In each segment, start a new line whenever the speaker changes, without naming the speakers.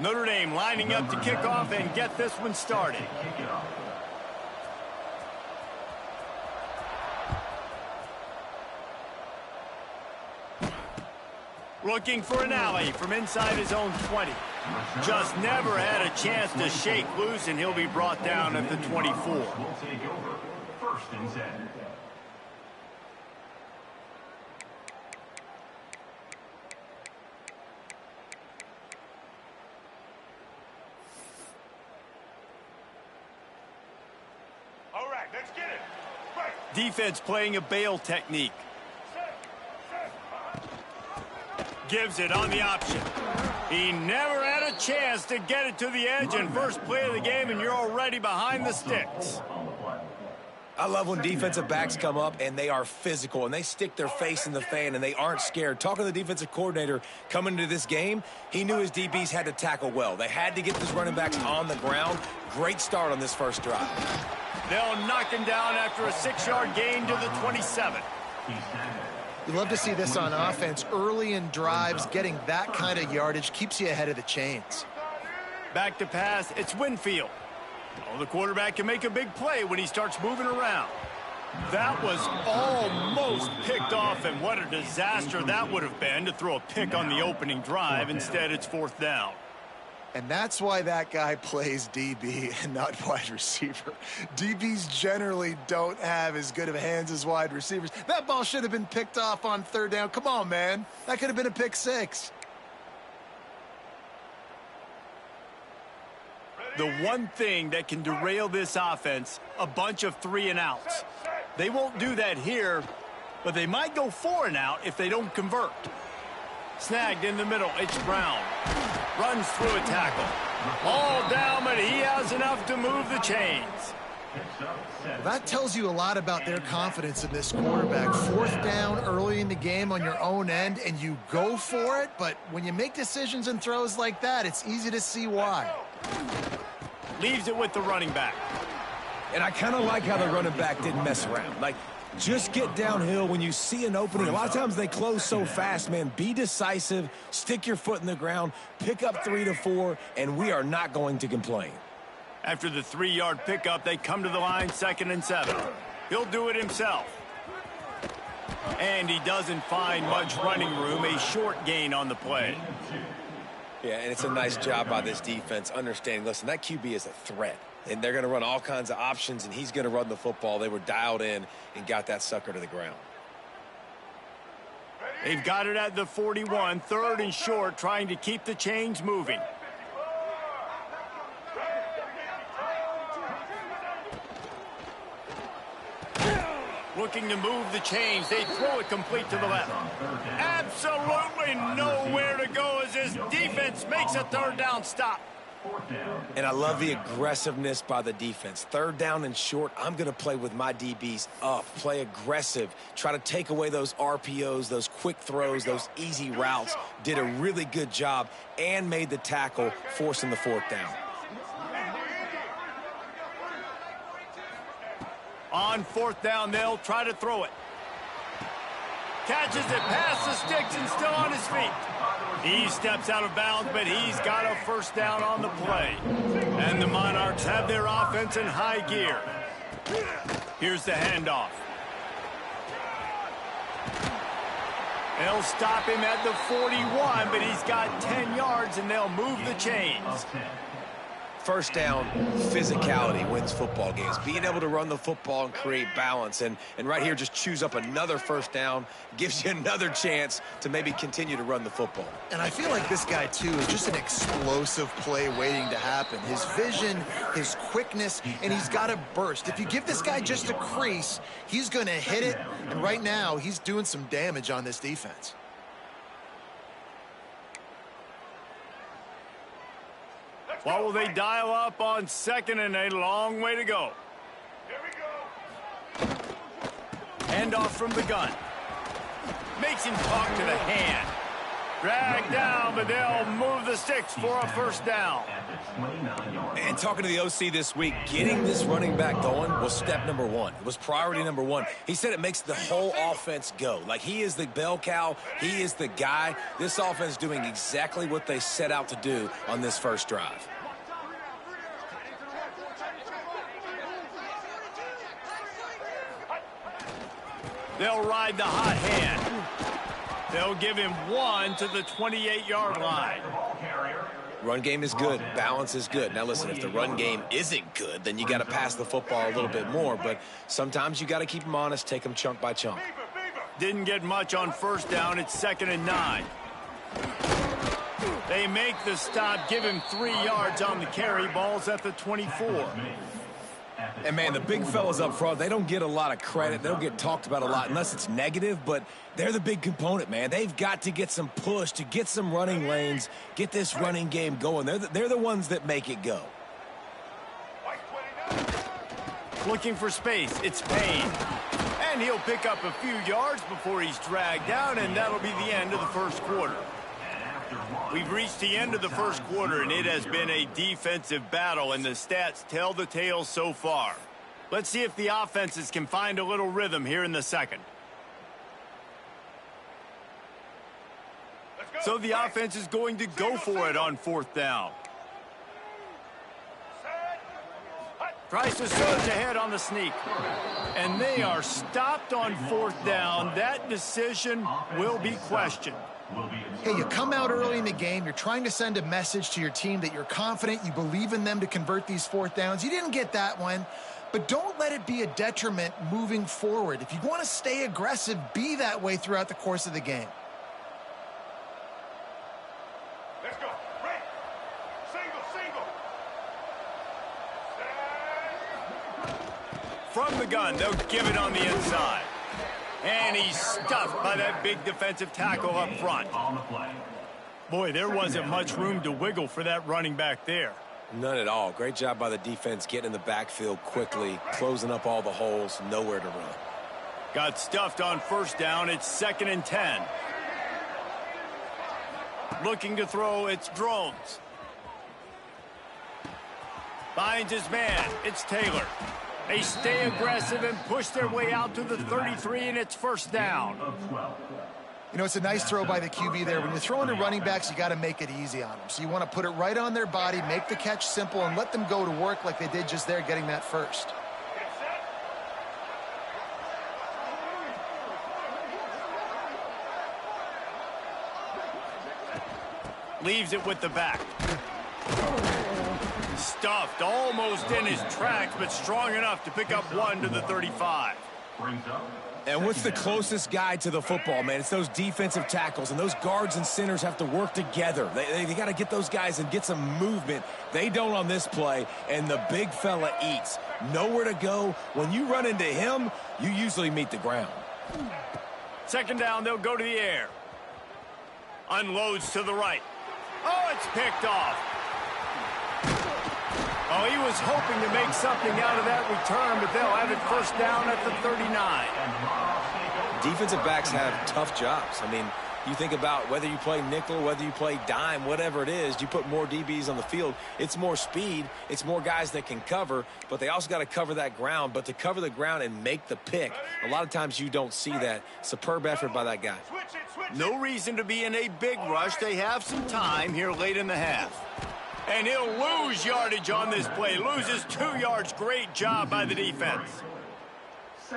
Notre Dame lining up to kick off and get this one started. Looking for an alley from inside his own 20. Just never had a chance to shake loose, and he'll be brought down at the 24.
Will take over. First and 10.
All right, let's get it. Right.
Defense playing a bail technique. Gives it on the option. He never had a chance to get it to the edge, and first play of the game, and you're already behind the sticks.
I love when defensive backs come up and they are physical and they stick their face in the fan and they aren't scared. Talking to the defensive coordinator coming into this game, he knew his DBs had to tackle well. They had to get these running backs on the ground. Great start on this first drive.
They'll knock him down after a 6-yard gain to the 27.
You love to see this on offense. Early in drives, getting that kind of yardage keeps you ahead of the chains.
Back to pass, it's Winfield. Oh, the quarterback can make a big play when he starts moving around. That was almost picked off, and what a disaster that would have been to throw a pick on the opening drive. Instead, it's 4th down.
And that's why that guy plays DB and not wide receiver. DBs generally don't have as good of hands as wide receivers. That ball should have been picked off on 3rd down. Come on, man. That could have been a pick 6.
The one thing that can derail this offense, a bunch of 3-and-outs. They won't do that here, but they might go 4-and-out if they don't convert. Snagged in the middle, it's Brown. Runs through a tackle. All down, but he has enough to move the chains.
Well, that tells you a lot about their confidence in this quarterback. 4th down early in the game on your own end, and you go for it, but when you make decisions and throws like that, it's easy to see why.
Leaves it with the running back.
And I kind of like how the running back didn't mess around. Like, just get downhill when you see an opening. A lot of times they close so fast, man. Be decisive, stick your foot in the ground, pick up 3 to 4, and we are not going to complain.
After the 3-yard pickup, they come to the line, 2nd and 7. He'll do it himself. And he doesn't find much running room, a short gain on the play.
Yeah, and it's a nice job by this defense understanding, listen, that QB is a threat. And they're going to run all kinds of options, and he's going to run the football. They were dialed in and got that sucker to the ground.
They've got it at the 41, 3rd and short, trying to keep the chains moving. Looking to move the chains. They throw it complete to the left. Absolutely nowhere to go as this defense makes a 3rd down stop.
And I love the aggressiveness by the defense. 3rd down and short, I'm going to play with my DBs up, play aggressive, try to take away those RPOs, those quick throws, those easy routes. Did a really good job and made the tackle, forcing the 4th down.
On 4th down, they'll try to throw it. Catches it past the sticks and still on his feet. He steps out of bounds, but he's got a 1st down on the play. And the Monarchs have their offense in high gear. Here's the handoff. They'll stop him at the 41, but he's got 10 yards, and they'll move the chains.
1st down, physicality wins football games. Being able to run the football and create balance. And right here, just choose up another 1st down, gives you another chance to maybe continue to run the football.
And I feel like this guy, too, is just an explosive play waiting to happen. His vision, his quickness, and he's got a burst. If you give this guy just a crease, he's going to hit it. And right now, he's doing some damage on this defense.
What will they dial up on 2nd and a long way to go?
Here we go.
Handoff from the gun. Makes him talk to the hand. Drag down, but they'll move the sticks for a first down.
And talking to the OC this week, getting this running back going was step number one. It was priority number one. He said it makes the whole offense go. Like, he is the bell cow. He is the guy. This offense doing exactly what they set out to do on this first drive.
They'll ride the hot hand. They'll give him one to the 28-yard line.
Run game is good. Balance is good. Now, listen, if the run game isn't good, then you got to pass the football a little bit more. But sometimes you got to keep them honest, take them chunk by chunk.
Didn't get much on first down. It's 2nd and 9. They make the stop, give him 3 yards on the carry. Ball's at the 24.
And, man, the big fellas up front, they don't get a lot of credit. They don't get talked about a lot unless it's negative, but they're the big component, man. They've got to get some push to get some running lanes, get this running game going. They're the ones that make it go.
Looking for space. It's Payne. And he'll pick up a few yards before he's dragged down, and that'll be the end of the first quarter. We've reached the end of the first quarter, and it has been a defensive battle, and the stats tell the tale so far. Let's see if the offenses can find a little rhythm here in the second. So the offense is going to go for it on 4th down. Tries to surge ahead on the sneak. And they are stopped on 4th down. That decision will be questioned.
Hey, you come out early in the game, you're trying to send a message to your team that you're confident, you believe in them to convert these 4th downs. You didn't get that one, but don't let it be a detriment moving forward. If you want to stay aggressive, be that way throughout the course of the game.
Let's go. Right. Single.
From the gun, they'll give it on the inside. And he's stuffed by that big defensive tackle up front. Boy, there wasn't much room to wiggle for that running back there.
None at all. Great job by the defense getting in the backfield quickly, closing up all the holes, nowhere to run.
Got stuffed on first down. It's 2nd and 10. Looking to throw, it's Drones. Finds his man. It's Taylor. They stay aggressive and push their way out to the 33, and it's first down.
You know, it's a nice throw by the QB there. When you're throwing to running backs, you got to make it easy on them. So you want to put it right on their body, make the catch simple, and let them go to work like they did just there, getting that first.
Leaves it with the back. Stuffed almost in his tracks, but strong enough to pick up one to the 35.
And what's the closest guy to the football, man? It's those defensive tackles, and those guards and centers have to work together. They got to get those guys and get some movement. They don't on this play, and the big fella eats. Nowhere to go. When you run into him, you usually meet the ground.
2nd down, they'll go to the air. Unloads to the right. Oh, it's picked off. Oh, he was hoping to make something out of that return, but they'll have it first down at the 39.
Defensive backs have tough jobs. I mean, you think about whether you play nickel, whether you play dime, whatever it is, you put more DBs on the field. It's more speed. It's more guys that can cover, but they also got to cover that ground. But to cover the ground and make the pick, a lot of times you don't see that. Superb effort by that guy.
No reason to be in a big rush. They have some time here late in the half. And he'll lose yardage on this play. Loses 2 yards. Great job by the defense.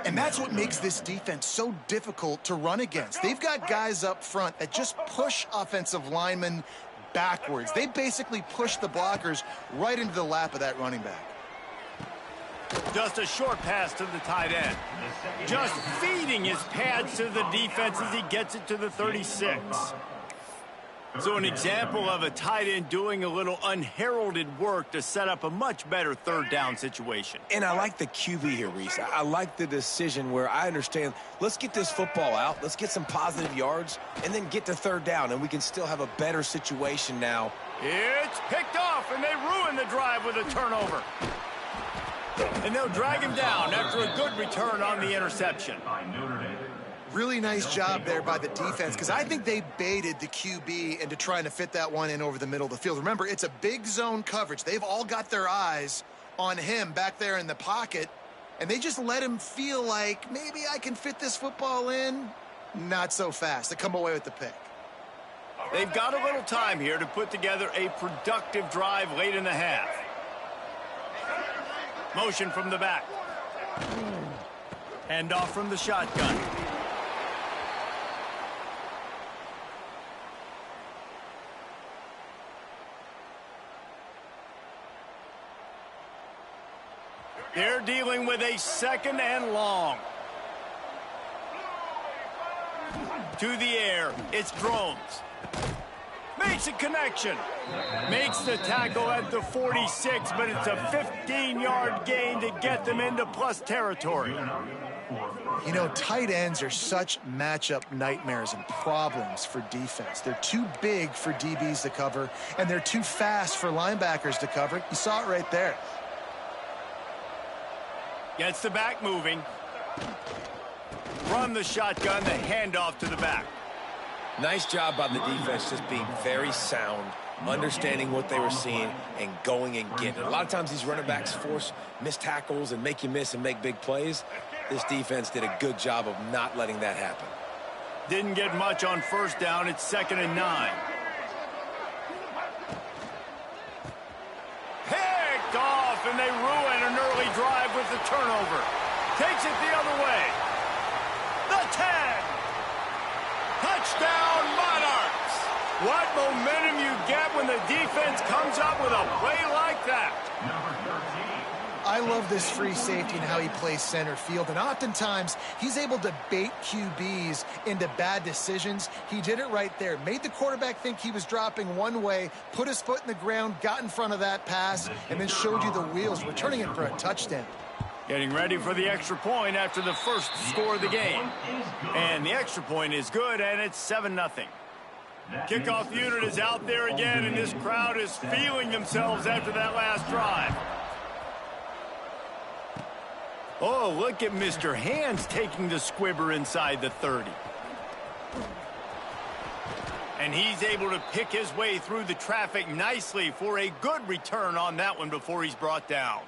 And that's what makes this defense so difficult to run against. They've got guys up front that just push offensive linemen backwards. They basically push the blockers right into the lap of that running back.
Just a short pass to the tight end. Just feeding his pads to the defense as he gets it to the 36. So an example of a tight end doing a little unheralded work to set up a much better 3rd down situation.
And I like the QB here, Reese. I like the decision where I understand, let's get this football out, let's get some positive yards, and then get to 3rd down, and we can still have a better situation now.
It's picked off, and they ruin the drive with a turnover. And they'll drag him down after a good return on the interception.
Really nice job there by the defense, because I think they baited the QB into trying to fit that one in over the middle of the field. Remember, it's a big zone coverage. They've all got their eyes on him back there in the pocket, and they just let him feel like, maybe I can fit this football in. Not so fast. They come away with the pick.
They've got a little time here to put together a productive drive late in the half. Motion from the back. Hand off from the shotgun. They're dealing with a 2nd and long. To the air, it's Drones. Makes a connection. Makes the tackle at the 46, but it's a 15-yard gain to get them into plus territory.
You know, tight ends are such matchup nightmares and problems for defense. They're too big for DBs to cover, and they're too fast for linebackers to cover. You saw it right there.
Gets the back moving. From the shotgun, the handoff to the back.
Nice job by the defense, just being very sound, understanding what they were seeing, and going and getting it. A lot of times these running backs force missed tackles and make you miss and make big plays. This defense did a good job of not letting that happen.
Didn't get much on first down. It's 2nd and 9. Picked off, and they ruin an early drive with the turnover. Takes it the other way. The 10. Touchdown, Monarchs. What momentum you get when the defense comes up with a play like that.
I love this free safety and how he plays center field, and oftentimes he's able to bait QBs into bad decisions. He did it right there. Made the quarterback think he was dropping one way, put his foot in the ground, got in front of that pass, and then showed you the wheels, returning it for a touchdown.
Getting ready for the extra point after the first score of the game. And the extra point is good, and it's 7-0. Kickoff unit is out there again, and this crowd is feeling themselves after that last drive. Oh, look at Mr. Hands taking the squibber inside the 30. And he's able to pick his way through the traffic nicely for a good return on that one before he's brought down.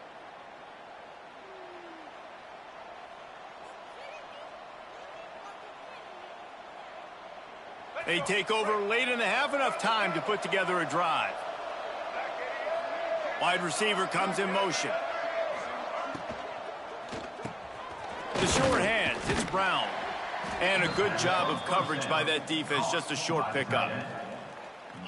They take over late in the half, enough time to put together a drive. Wide receiver comes in motion. The short hands, it's Brown. And a good job of coverage by that defense, just a short pickup.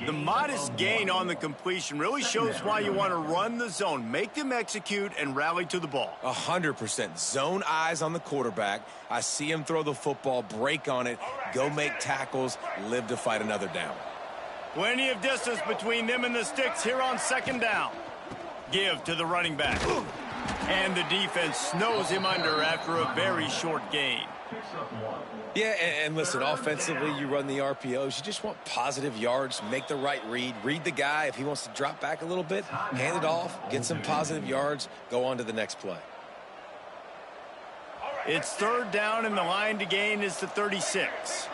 The modest gain on the completion really shows why you want to run the zone, make them execute, and rally to the ball.
100%. Zone eyes on the quarterback. I see him throw the football, break on it, go make tackles, live to fight another down.
Plenty of distance between them and the sticks here on 2nd down. Give to the running back. And the defense snows him under after a very short gain.
Yeah, and listen, offensively, you run the RPOs. You just want positive yards, make the right read the guy. If he wants to drop back a little bit, hand it off, get some positive yards, go on to the next play.
It's 3rd down, and the line to gain is the 36.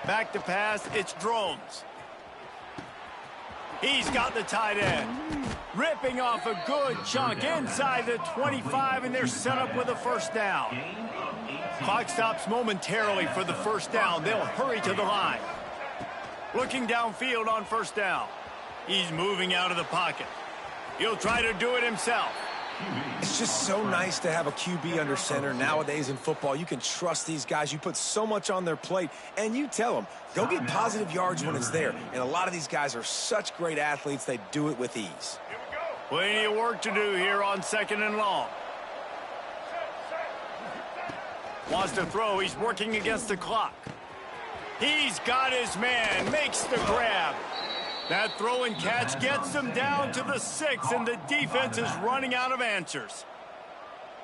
Back to pass, it's Drones. He's got the tight end. Ripping off a good chunk inside the 25, and they're set up with a 1st down. Clock stops momentarily for the 1st down. They'll hurry to the line. Looking downfield on 1st down. He's moving out of the pocket. He'll try to do it himself.
It's just so nice to have a QB under center. Nowadays in football, you can trust these guys. You put so much on their plate, and you tell them, go get positive yards when it's there. And a lot of these guys are such great athletes, they do it with ease.
Plenty of work to do here on 2nd and long. Wants to throw. He's working against the clock. He's got his man. Makes the grab. That throw and catch gets them down to the 6, and the defense is running out of answers.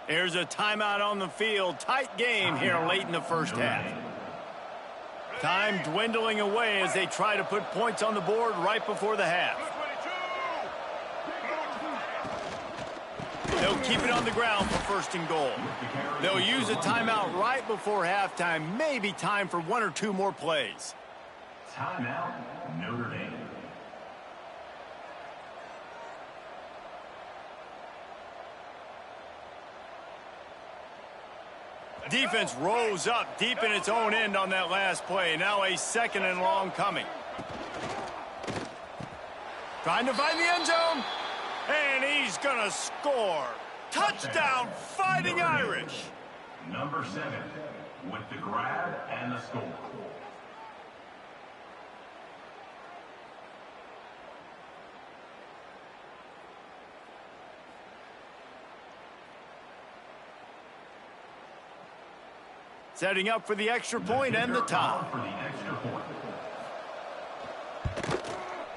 There's a timeout on the field. Tight game here late in the 1st half. Time dwindling away as they try to put points on the board right before the half. They'll keep it on the ground for first and goal. They'll use a timeout right before halftime. Maybe time for 1 or 2 more plays.
Timeout, Notre Dame.
Defense rose up deep in its own end on that last play. Now a second and long coming. Trying to find the end zone. And he's going to score. Touchdown, Fighting Irish.
Number 7 with the grab and the score.
Setting up for the extra point and the tie.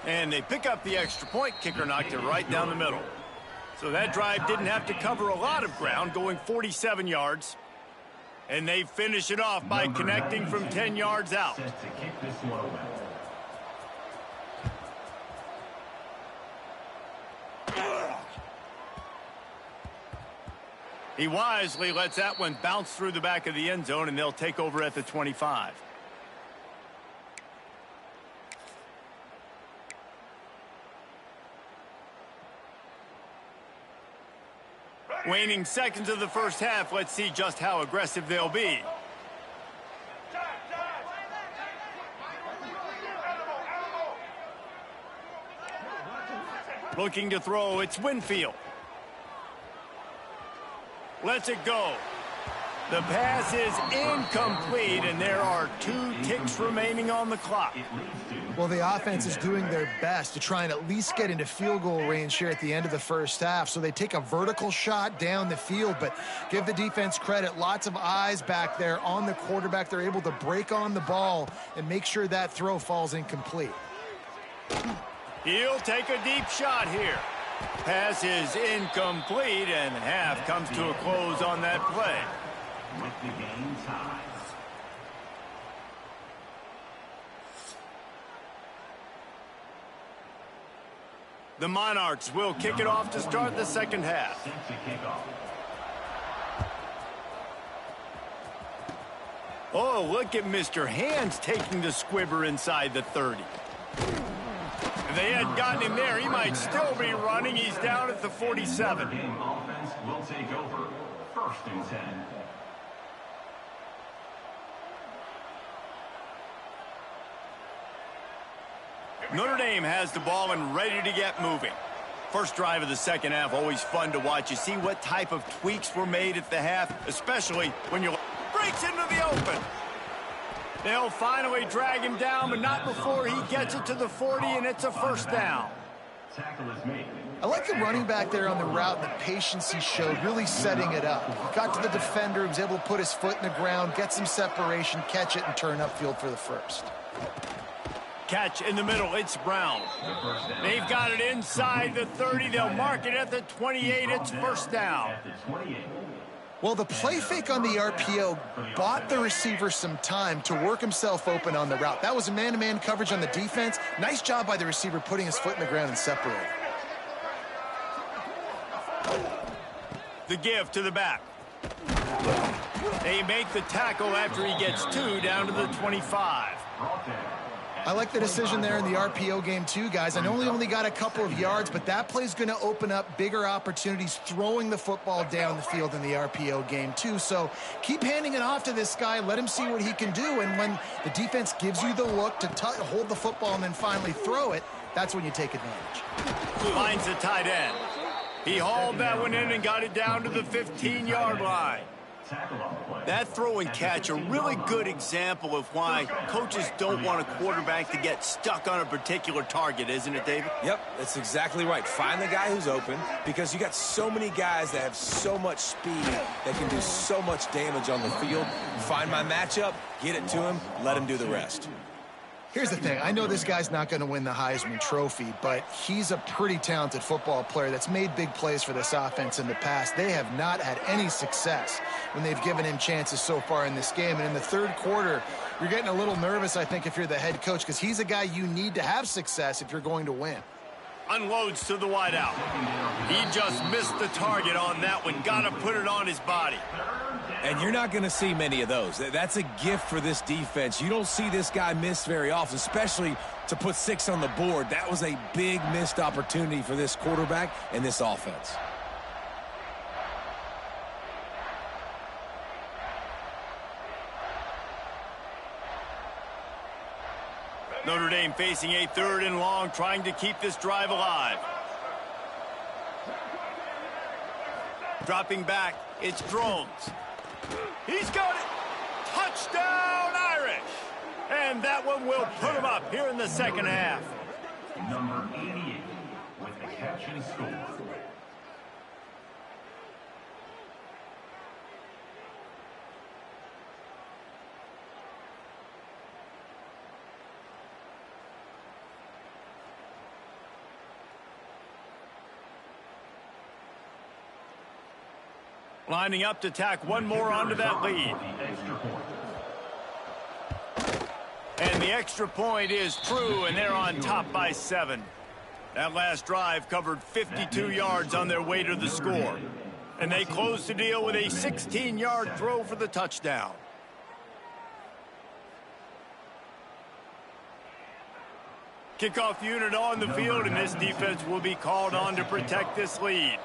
And they pick up the extra point. Kicker knocked it right down the middle. So that drive didn't have to cover a lot of ground, going 47 yards. And they finish it off by connecting from 10 yards out. He wisely lets that one bounce through the back of the end zone, and they'll take over at the 25. Waning seconds of the first half. Let's see just how aggressive they'll be. Looking to throw, it's Winfield. Lets it go. The pass is incomplete, and there are 2 ticks remaining on the clock.
Well, the offense is doing their best to try and at least get into field goal range here at the end of the first half. So they take a vertical shot down the field, but give the defense credit. Lots of eyes back there on the quarterback. They're able to break on the ball and make sure that throw falls incomplete.
He'll take a deep shot here. Pass is incomplete, and half comes to a close on that play.
With the game tied.
The Monarchs will kick it off to start the second half. Oh, look at Mr. Hands taking the squibber inside the 30. If they hadn't gotten him there, he might still be running. He's down at the 47.
Game offense will take over. First and 10.
Notre Dame has the ball and ready to get moving. First drive of the second half, always fun to watch. You see what type of tweaks were made at the half, especially when you breaks into the open. They'll finally drag him down, but not before he gets it to the 40, and it's a first down.
Tackle is made.
I like the running back there on the route, the patience he showed, really setting it up. He got to the defender, he was able to put his foot in the ground, get some separation, catch it, and turn upfield for the first.
Catch in the middle, it's Brown. They've got it inside the 30. They'll mark it at the 28. It's first down.
Well, the play fake on the RPO bought the receiver some time to work himself open on the route. That was a man-to-man coverage on the defense. Nice job by the receiver putting his foot in the ground and separating.
The give to the back. They make the tackle after he gets 2 down to the 25.
I like the decision there in the RPO game too, guys. I know he only got a couple of yards, but that play's going to open up bigger opportunities throwing the football down the field in the RPO game too. So keep handing it off to this guy. Let him see what he can do. And when the defense gives you the look to hold the football and then finally throw it, that's when you take advantage.
Finds the tight end. He hauled that one in and got it down to the 15-yard line. That throw and catch, a really good example of why coaches don't want a quarterback to get stuck on a particular target, isn't it, David?
Yep, that's exactly right. Find the guy who's open, because you got so many guys that have so much speed that can do so much damage on the field. Find my matchup, get it to him, let him do the rest.
Here's the thing. I know this guy's not going to win the Heisman Trophy, but he's a pretty talented football player that's made big plays for this offense in the past. They have not had any success when they've given him chances so far in this game. And in the third quarter, you're getting a little nervous, I think, if you're the head coach, because he's a guy you need to have success if you're going to win.
Unloads to the wideout. He just missed the target on that one. Got to put it on his body.
And you're not going to see many of those. That's a gift for this defense. You don't see this guy miss very often, especially to put 6 on the board. That was a big missed opportunity for this quarterback and this offense.
Notre Dame facing a 3rd and long, trying to keep this drive alive. Dropping back, it's Drones. He's got it. Touchdown, Irish. And that one will put him up here in the second half.
Number 88 with the catch and score.
Lining up to tack one more onto that lead. And the extra point is true, and they're on top by 7. That last drive covered 52 yards on their way to the score. And they close the deal with a 16-yard throw for the touchdown. Kickoff unit on the field, and this defense will be called on to protect this lead.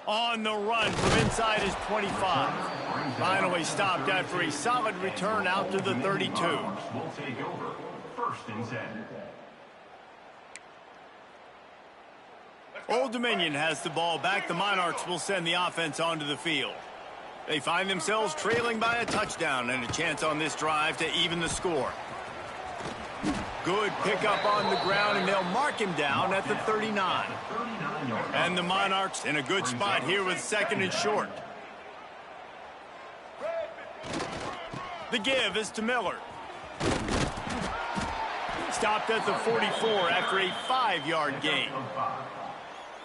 On the run from inside his 25. Finally stopped after a solid return out to the 32.
Will take over. 1st and 10.
Old Dominion has the ball back. The Monarchs will send the offense onto the field. They find themselves trailing by a touchdown and a chance on this drive to even the score. Good pickup on the ground, and they'll mark him down at the 39. And the Monarchs in a good spot here with 2nd and short. The give is to Miller. Stopped at the 44 after a 5-yard gain.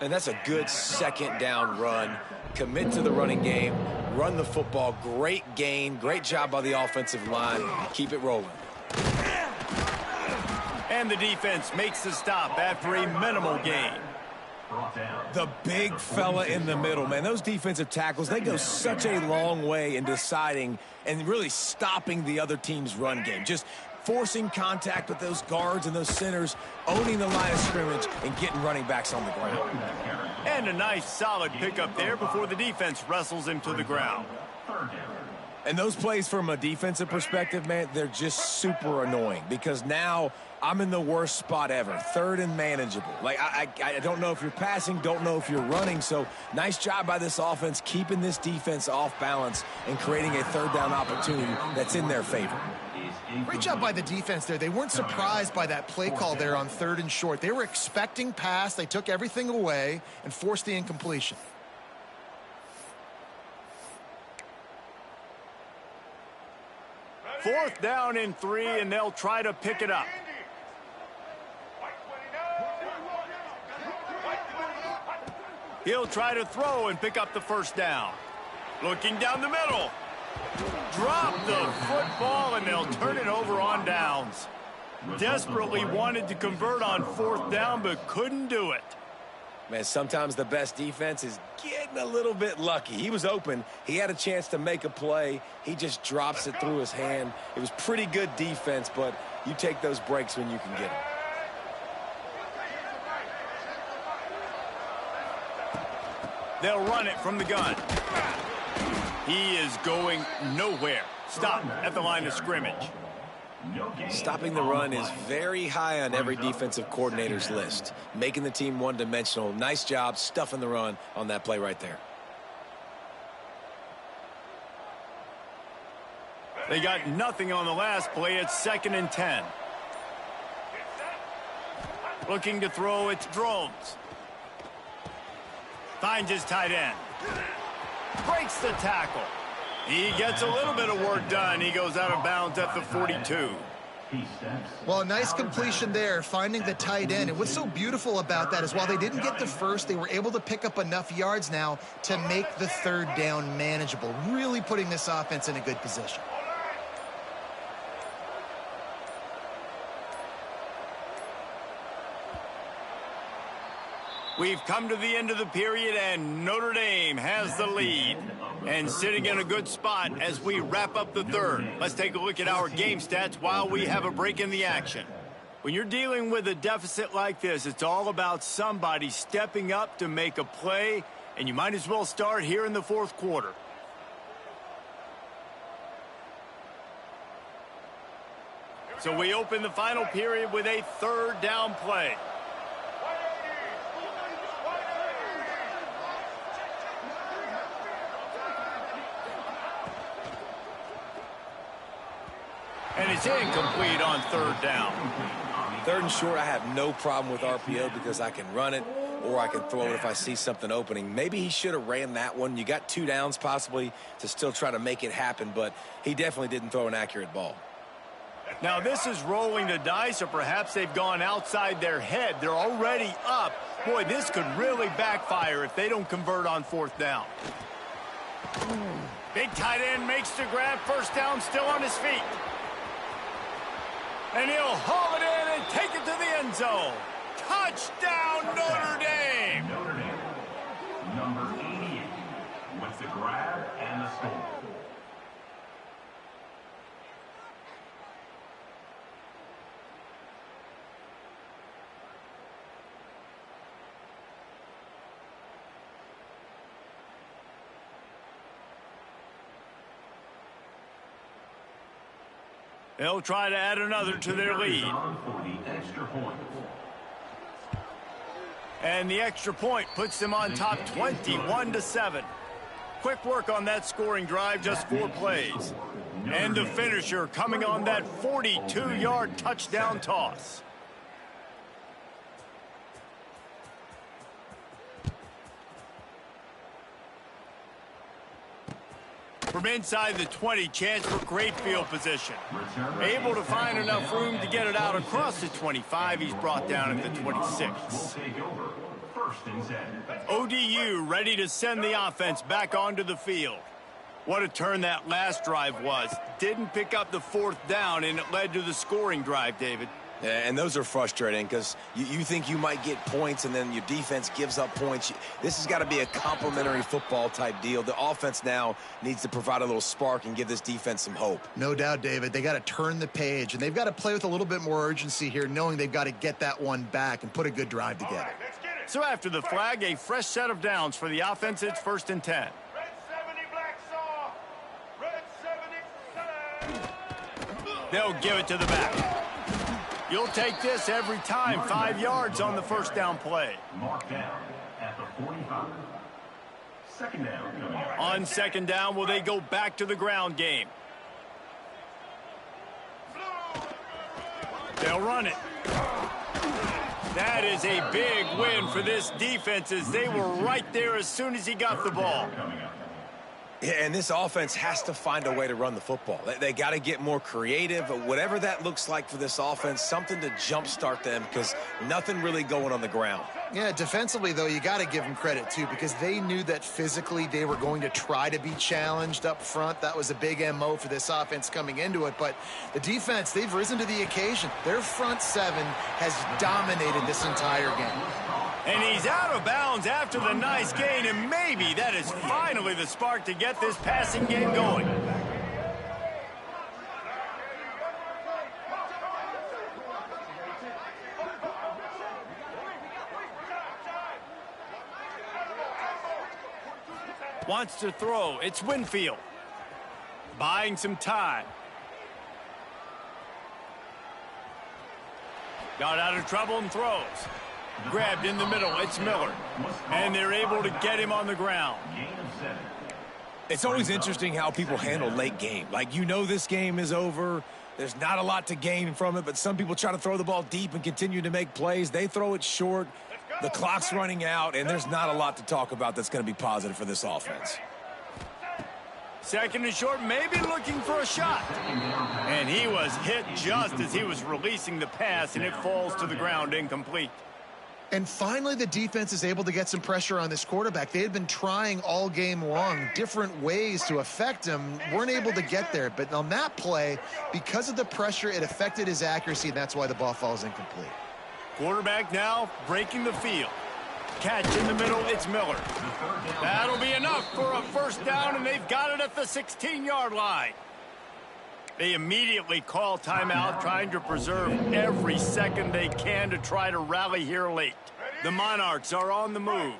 And that's a good 2nd down run. Commit to the running game. Run the football. Great gain. Great job by the offensive line. Keep it rolling.
And the defense makes the stop after a minimal gain.
The big fella in the middle, man. Those defensive tackles, they go such a long way in deciding and really stopping the other team's run game. Just forcing contact with those guards and those centers, owning the line of scrimmage, and getting running backs on the ground.
And a nice solid pickup there before the defense wrestles him to the ground.
And those plays from a defensive perspective, man, they're just super annoying because now I'm in the worst spot ever. 3rd and manageable. Like, I don't know if you're passing, don't know if you're running. So nice job by this offense keeping this defense off balance and creating a 3rd down opportunity that's in their favor.
Great job by the defense there. They weren't surprised by that play call there on 3rd and short. They were expecting pass. They took everything away and forced the incompletion.
Fourth down and 3, and they'll try to pick it up. He'll try to throw and pick up the 1st down. Looking down the middle. Drop the football, and they'll turn it over on downs. Desperately wanted to convert on 4th down, but couldn't do it.
Man, sometimes the best defense is getting a little bit lucky. He was open. He had a chance to make a play. He just drops it through his hand. It was pretty good defense, but you take those breaks when you can get them.
They'll run it from the gun. He is going nowhere. Stop at the line of scrimmage.
Stopping the run is very high on every defensive coordinator's list. Making the team one-dimensional. Nice job stuffing the run on that play right there.
They got nothing on the last play. It's 2nd and 10. Looking to throw, it's Drones. Finds his tight end. Breaks the tackle. He gets a little bit of work done. He goes out of bounds at the 42.
Well, a nice completion there, finding the tight end. And what's so beautiful about that is while they didn't get the first, they were able to pick up enough yards now to make the 3rd down manageable, really putting this offense in a good position.
We've come to the end of the period, and Notre Dame has the lead. And sitting in a good spot as we wrap up the third. Let's take a look at our game stats while we have a break in the action. When you're dealing with a deficit like this, it's all about somebody stepping up to make a play, and you might as well start here in the fourth quarter. So we open the final period with a third down play. And it's incomplete on third down.
Third and short, I have no problem with RPO because I can run it or I can throw it if I see something opening. Maybe he should have ran that one. You got 2 downs possibly to still try to make it happen, but he definitely didn't throw an accurate ball.
Now this is rolling the dice, or perhaps they've gone outside their head. They're already up. Boy, this could really backfire if they don't convert on fourth down. Big tight end makes the grab. First down, still on his feet. And he'll haul it in and take it to the end zone. Touchdown, Notre Dame!
Notre Dame, number 88, with the grab and the score.
They'll try to add another to their lead. And the extra point puts them on top 21-7. Quick work on that scoring drive, just 4 plays. And the finisher coming on that 42-yard touchdown toss. From inside the 20, chance for great field position. Able to find enough room to get it out across the 25. He's brought down at the 26. ODU ready to send the offense back onto the field. What a turn that last drive was. Didn't pick up the fourth down, and it led to the scoring drive, David.
Yeah, and those are frustrating because you think you might get points and then your defense gives up points. This has got to be a complementary football type deal. The offense now needs to provide a little spark and give this defense some hope.
No doubt, David. They got to turn the page, and they've got to play with a little bit more urgency here, knowing they've got to get that one back and put a good drive together.
So after the flag, a fresh set of downs for the offense. It's 1st and 10.
Red 70, black saw. Red 77.
They'll give it to the back. You'll take this every time. 5 yards on the first down play.
Marked down at the 45. Second down coming up.
On second down, will they go back to the ground game? They'll run it. That is a big win for this defense as they were right there as soon as he got the ball.
Yeah, and this offense has to find a way to run the football. They got to get more creative, whatever that looks like for this offense, something to jumpstart them because nothing really going on the ground.
Yeah, defensively, though, you got to give them credit, too, because they knew that physically they were going to try to be challenged up front. That was a big MO for this offense coming into it. But the defense, they've risen to the occasion. Their front seven has dominated this entire game.
And he's out of bounds after the nice gain, and maybe that is finally the spark to get this passing game going. Wants to throw. It's Winfield. Buying some time. Got out of trouble and throws. Grabbed in the middle. It's Miller. And they're able to get him on the ground.
It's always interesting how people handle late game. Like, you know this game is over. There's not a lot to gain from it, but some people try to throw the ball deep and continue to make plays. They throw it short. The clock's running out, and there's not a lot to talk about that's going to be positive for this offense.
Second and short, maybe looking for a shot. And he was hit just as he was releasing the pass, and it falls to the ground incomplete.
And finally, the defense is able to get some pressure on this quarterback. They had been trying all game long different ways to affect him, weren't able to get there. But on that play, because of the pressure, it affected his accuracy, and that's why the ball falls incomplete.
Quarterback now breaking the field. catch in the middle. It's Miller. That'll be enough for a first down, and they've got it at the 16-yard line. They immediately call timeout, trying to preserve every second they can to try to rally here late. The Monarchs are on the move.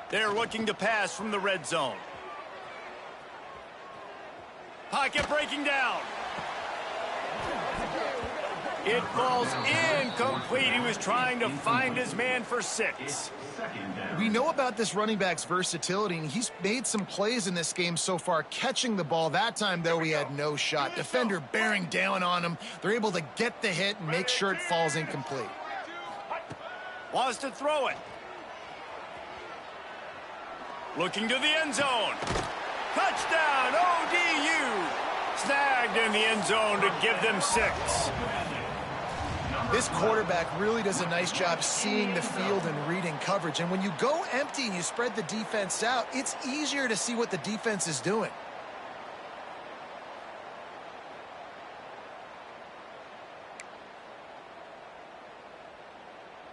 They're looking to pass from the red zone. Pocket breaking down. It falls incomplete. He was trying to find his man for 6.
We know about this running back's versatility, and he's made some plays in this game so far, catching the ball. That time, though, he had no shot. Defender bearing down on him. They're able to get the hit and make sure it falls incomplete.
Wants to throw it. Looking to the end zone. Touchdown, ODU. Snagged in the end zone to give them 6.
This quarterback really does a nice job seeing the field and reading coverage. And when you go empty and you spread the defense out, it's easier to see what the defense is doing.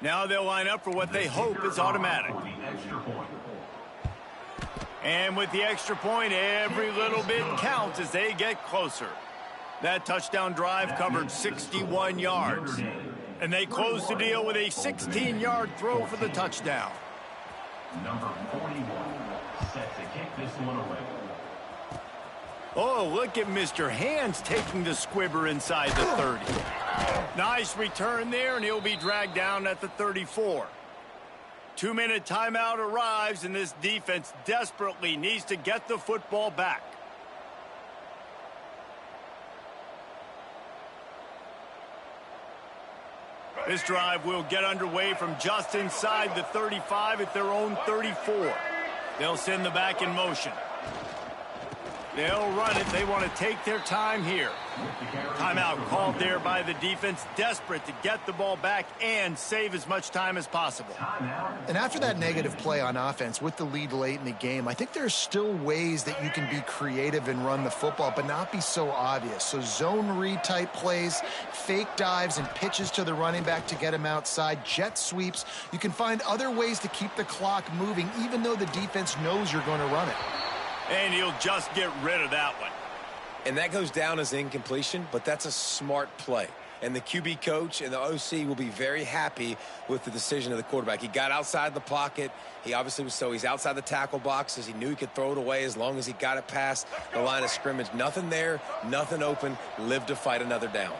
Now they'll line up for what they hope is automatic. And with the extra point, every little bit counts as they get closer. That touchdown drive covered 61 yards. And they close the deal with a 16-yard throw for the touchdown.
Number 41 set to kick this one away.
Oh, look at Mr. Hands taking the squibber inside the 30. Nice return there, and he'll be dragged down at the 34. 2-minute timeout arrives, and this defense desperately needs to get the football back. This drive will get underway from just inside the 35 at their own 34. They'll send the back in motion. They'll run it. They want to take their time here. Timeout called there by the defense, desperate to get the ball back and save as much time as possible.
And after that negative play on offense with the lead late in the game, I think there's still ways that you can be creative and run the football, but not be so obvious. So zone read type plays, fake dives and pitches to the running back to get him outside, jet sweeps. You can find other ways to keep the clock moving, even though the defense knows you're going to run it.
And he'll just get rid of that one.
And that goes down as incompletion, but that's a smart play. And the QB coach and the OC will be very happy with the decision of the quarterback. He got outside the pocket. He obviously was he's outside the tackle boxes. He knew he could throw it away as long as he got it past the line of scrimmage. Nothing there, nothing open. Live to fight another down.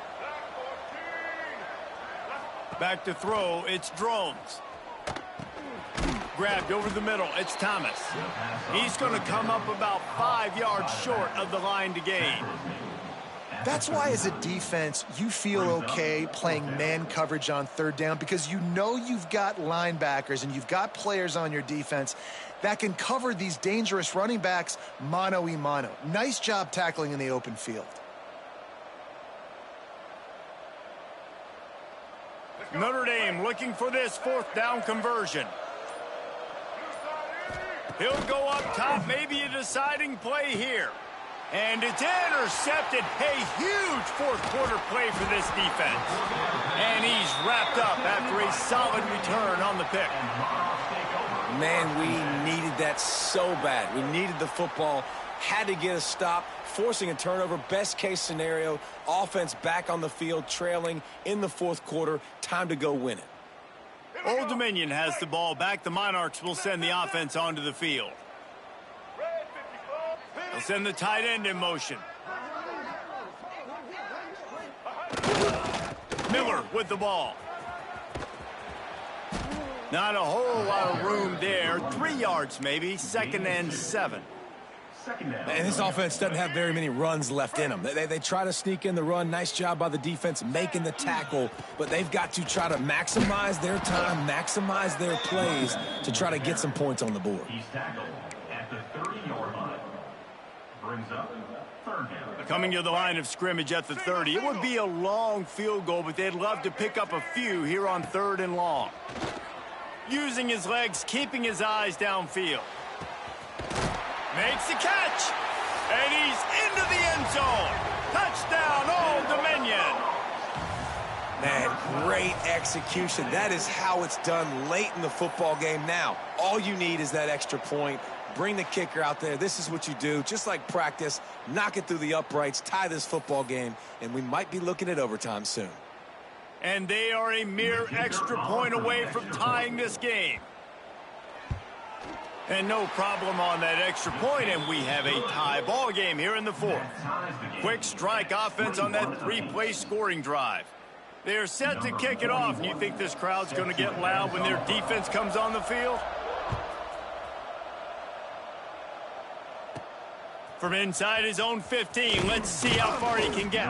Back to throw, it's Drones. Grabbed over the middle, it's Thomas. He's going to come up about 5 yards short of the line to gain.
That's why as a defense, you feel okay playing man coverage on third down because you know you've got linebackers and you've got players on your defense that can cover these dangerous running backs mano-a-mano. Nice job tackling in the open field.
Notre Dame looking for this 4th down conversion. He'll go up top, maybe a deciding play here. And it's intercepted. A huge 4th quarter play for this defense. And he's wrapped up after a solid return on the pick.
Man, we needed that so bad. We needed the football, had to get a stop, forcing a turnover. Best case scenario, offense back on the field, trailing in the 4th quarter. Time to go win it.
Old Dominion has the ball back. The Monarchs will send the offense onto the field. They'll send the tight end in motion. Miller with the ball. Not a whole lot of room there. 3 yards maybe. 2nd and 7.
And this offense doesn't have very many runs left in them. They try to sneak in the run. Nice job by the defense making the tackle. But they've got to try to maximize their time, maximize their plays to try to get some points on the board.
He's tackled at the 30-yard line. Brings up 3rd down.
Coming to the line of scrimmage at the 30. It would be a long field goal, but they'd love to pick up a few here on 3rd and long. Using his legs, keeping his eyes downfield. Makes the catch, and he's into the end zone. Touchdown, Old Dominion.
Man, great execution. That is how it's done late in the football game. Now, all you need is that extra point. Bring the kicker out there. This is what you do. Just like practice, knock it through the uprights, tie this football game, and we might be looking at overtime soon.
And they are a mere extra point away from tying this game. And no problem on that extra point, and we have a tie ball game here in the fourth. Quick strike offense on that three-play scoring drive. They're set to kick it off. You think this crowd's going to get loud when their defense comes on the field? From inside his own 15, let's see how far he can get.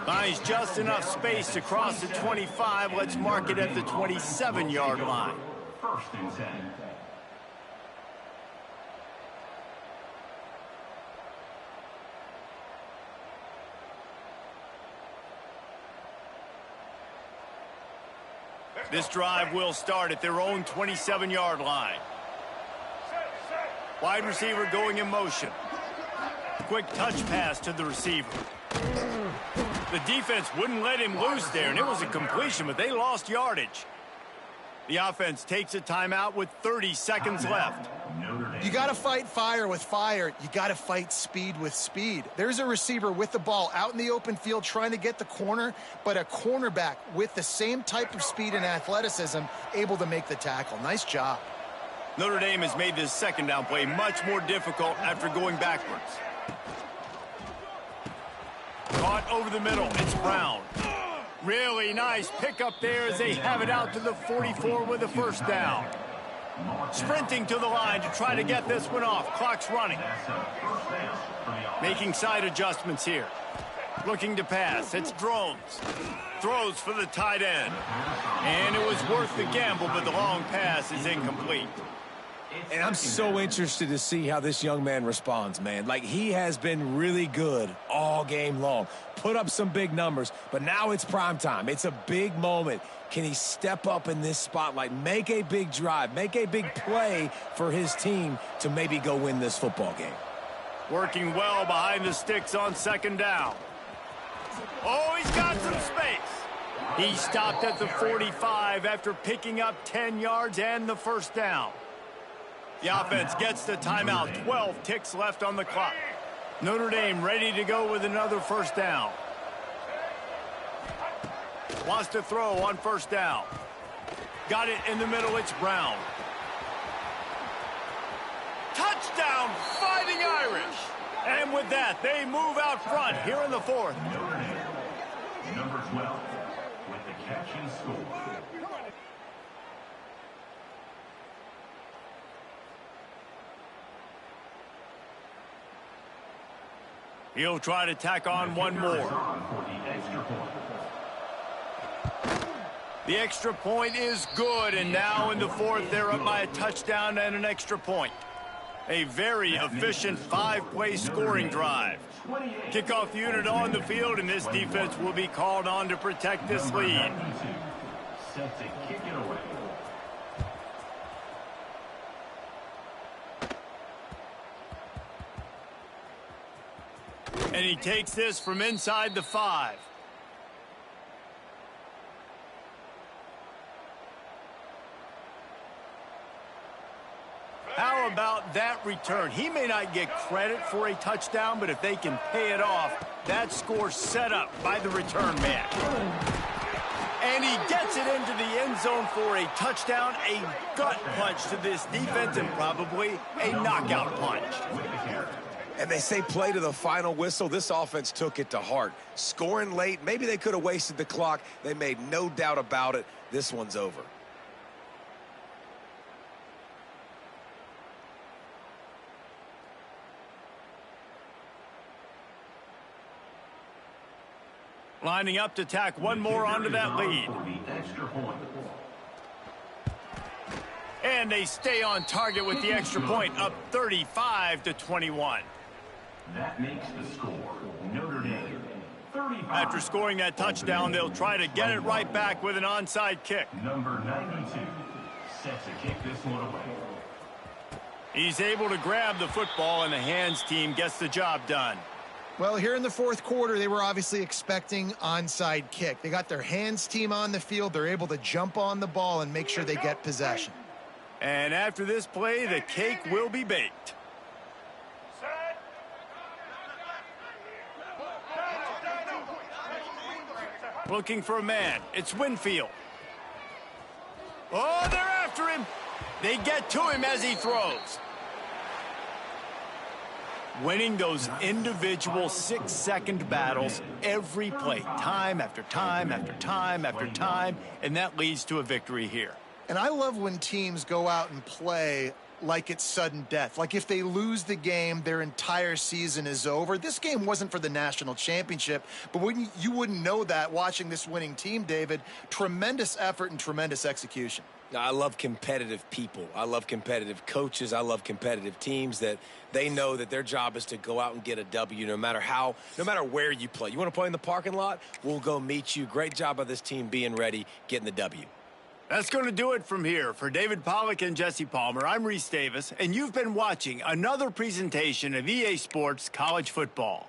Finds just enough space to cross the 25. Let's mark it at the 27-yard line.
First and 10.
This drive will start at their own 27-yard line. Wide receiver going in motion. Quick touch pass to the receiver. The defense wouldn't let him loose there, and it was a completion, but they lost yardage. The offense takes a timeout with 30 seconds left.
You got to fight fire with fire. You got to fight speed with speed. There's a receiver with the ball out in the open field trying to get the corner, but a cornerback with the same type of speed and athleticism able to make the tackle. Nice job.
Notre Dame has made this second down play much more difficult after going backwards. Caught over the middle. It's Brown. Really nice pickup there as they have it out to the 44 with a first down. Sprinting to the line to try to get this one off. Clock's running. Making side adjustments here. Looking to pass. It's Drones. Throws for the tight end. And it was worth the gamble, but the long pass is incomplete.
And I'm so interested to see how this young man responds, man. Like, he has been really good all game long. Put up some big numbers, but now it's prime time. It's a big moment. Can he step up in this spotlight, make a big drive, make a big play for his team to maybe go win this football game?
Working well behind the sticks on second down. Oh, he's got some space. He stopped at the 45 after picking up 10 yards and the first down. The offense gets the timeout. 12 ticks left on the clock. Notre Dame ready to go with another first down. Wants to throw on first down. Got it in the middle. It's Brown. Touchdown, Fighting Irish. And with that, they move out front here in the fourth.
Notre Dame, number 12, with the catch and score.
He'll try to tack on one more. The extra point is good, and now in the fourth, they're up by a touchdown and an extra point. A very efficient five-play scoring drive. Kickoff unit on the field, and this defense will be called on to protect this lead.
Set to kick it away.
And he takes this from inside the 5. How about that return? He may not get credit for a touchdown, but if they can pay it off, that score's set up by the return man. And he gets it into the end zone for a touchdown, a gut punch to this defense, and probably a knockout punch.
And they say play to the final whistle. This offense took it to heart. Scoring late, maybe they could have wasted the clock. They made no doubt about it. This one's over.
Lining up to tack one more onto that lead. And they stay on target with the extra point, up 35-21.
That makes the score Notre Dame 35.
After scoring that touchdown, they'll try to get it right back with an onside kick.
Number 92 set to kick this one away.
He's able to grab the football, and the hands team gets the job done.
Well, here in the fourth quarter, they were obviously expecting onside kick. They got their hands team on the field. They're able to jump on the ball and make sure they get possession.
And after this play, the cake will be baked. Looking for a man. It's Winfield. Oh, they're after him. They get to him as he throws. Winning those individual 6-second battles every play, time after time after time after time, and that leads to a victory here.
And I love when teams go out and play like it's sudden death. Like if they lose the game, their entire season is over. This game wasn't for the national championship, but you wouldn't know that watching this winning team, David. Tremendous effort and tremendous execution.
I love competitive people. I love competitive coaches. I love competitive teams that they know that their job is to go out and get a W no matter where you play. You want to play in the parking lot? We'll go meet you. Great job by this team being ready, getting the W.
That's going to do it from here. For David Pollack and Jesse Palmer, I'm Reese Davis, and you've been watching another presentation of EA Sports College Football.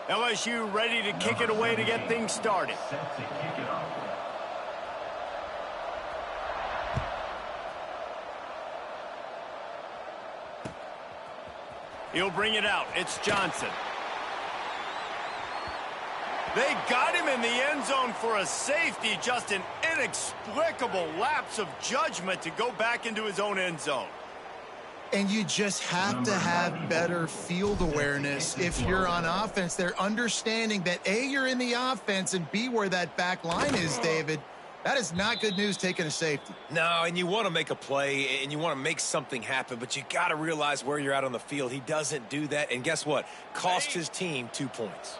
LSU ready to kick it away to get things started.
Set to kick it off.
He'll bring it out. It's Johnson. They got him in the end zone for a safety. Just an inexplicable lapse of judgment to go back into his own end zone.
And you just have to have better field awareness if you're on offense. They're understanding that, A, you're in the offense, and B, where that back line is, David. That is not good news taking a safety.
No, and you want to make a play, and you want to make something happen, but you got to realize where you're at on the field. He doesn't do that, and guess what? Cost his team 2 points.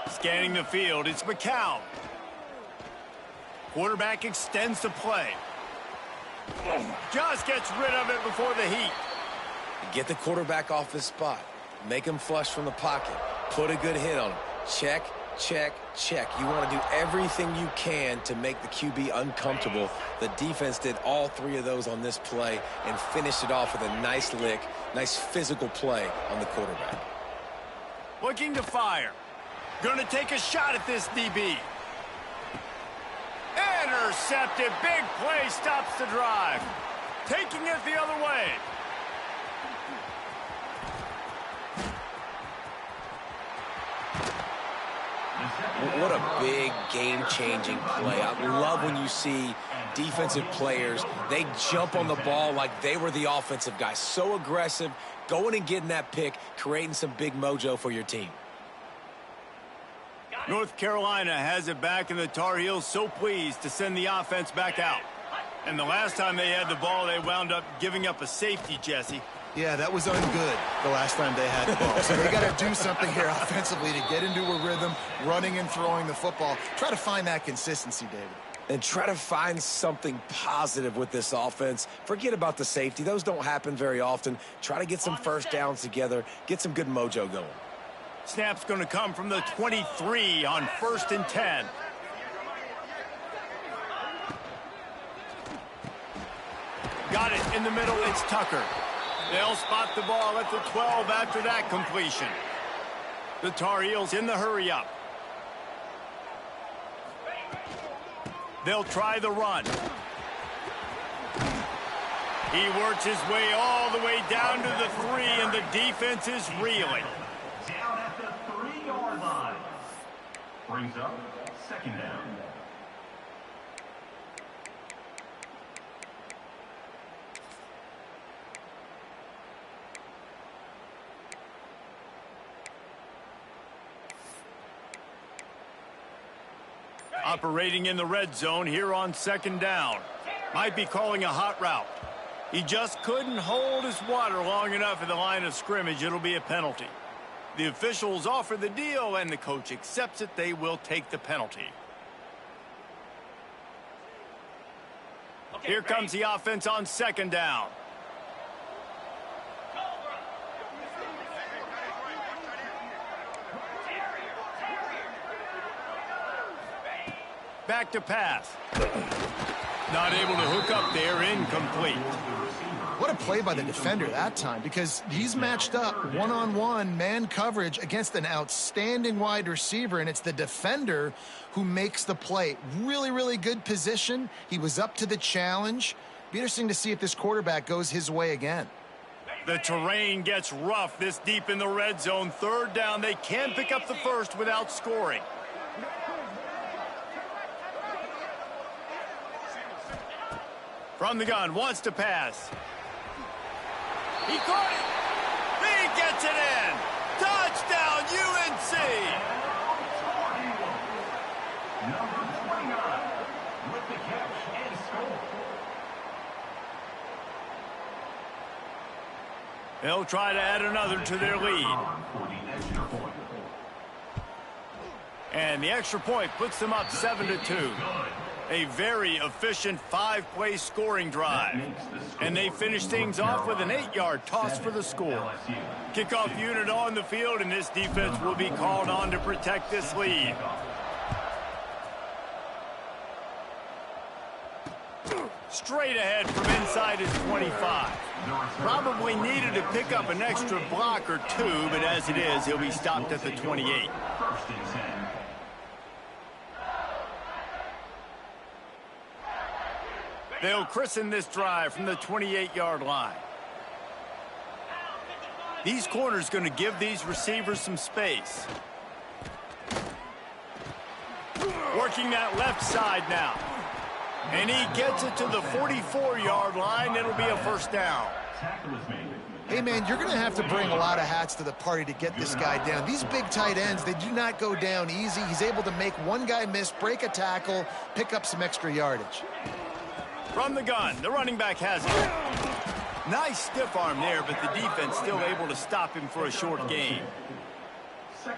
Scanning the field, it's McCown. Quarterback extends the play. Just gets rid of it before the heat.
Get the quarterback off his spot. Make him flush from the pocket. Put a good hit on him. Check, check, check. You want to do everything you can to make the QB uncomfortable. The defense did all 3 of those on this play and finished it off with a nice lick, nice physical play on the quarterback.
Looking to fire. Going to take a shot at this DB. Intercepted. Big play stops the drive. Taking it the other way.
What a big game-changing play. I love when you see defensive players, they jump on the ball like they were the offensive guy. So aggressive, going and getting that pick, creating some big mojo for your team.
North Carolina has it back, and the Tar Heels so pleased to send the offense back out. And the last time they had the ball, they wound up giving up a safety, Jesse.
Yeah, that was ungood the last time they had the ball. So they got to do something here offensively to get into a rhythm, running and throwing the football. Try to find that consistency, David.
And try to find something positive with this offense. Forget about the safety. Those don't happen very often. Try to get some first downs together, get some good mojo going.
Snap's going to come from the 23 on 1st and 10. Got it in the middle. It's Tucker. They'll spot the ball at the 12 after that completion. The Tar Heels in the hurry-up. They'll try the run. He works his way all the way down to the 3, and the defense is reeling.
Down at the 3-yard line. Brings up 2nd down.
Operating in the red zone here on 2nd down. Might be calling a hot route. He just couldn't hold his water long enough in the line of scrimmage. It'll be a penalty. The officials offer the deal, and the coach accepts it. They will take the penalty. Here comes the offense on 2nd down. Back to pass. Not able to hook up there, incomplete.
What a play by the defender that time, because he's matched up one-on-one man coverage against an outstanding wide receiver, and it's the defender who makes the play. Really, really good position. He was up to the challenge. Be interesting to see if this quarterback goes his way again.
The terrain gets rough this deep in the red zone. 3rd down. They can pick up the first without scoring. From the gun, wants to pass. He caught it. He gets it in. Touchdown, UNC.
Number 29 with the catch and score.
They'll try to add another to their lead.
For the extra point.
And the extra point puts them up 7-2. A very efficient 5-play scoring drive. And they finish things off with an 8-yard toss for the score. Kickoff unit on the field, and this defense will be called on to protect this lead. Straight ahead from inside his 25. Probably needed to pick up an extra block or two, but as it is, he'll be stopped at the 28.
First and 10.
They'll christen this drive from the 28-yard line. These corners going to give these receivers some space. Working that left side now. And he gets it to the 44-yard line. It'll be a first down.
Hey, man, you're going to have to bring a lot of hats to the party to get this guy down. These big tight ends, they do not go down easy. He's able to make one guy miss, break a tackle, pick up some extra yardage.
From the gun, the running back has it. Nice stiff arm there, but the defense still able to stop him for a short gain.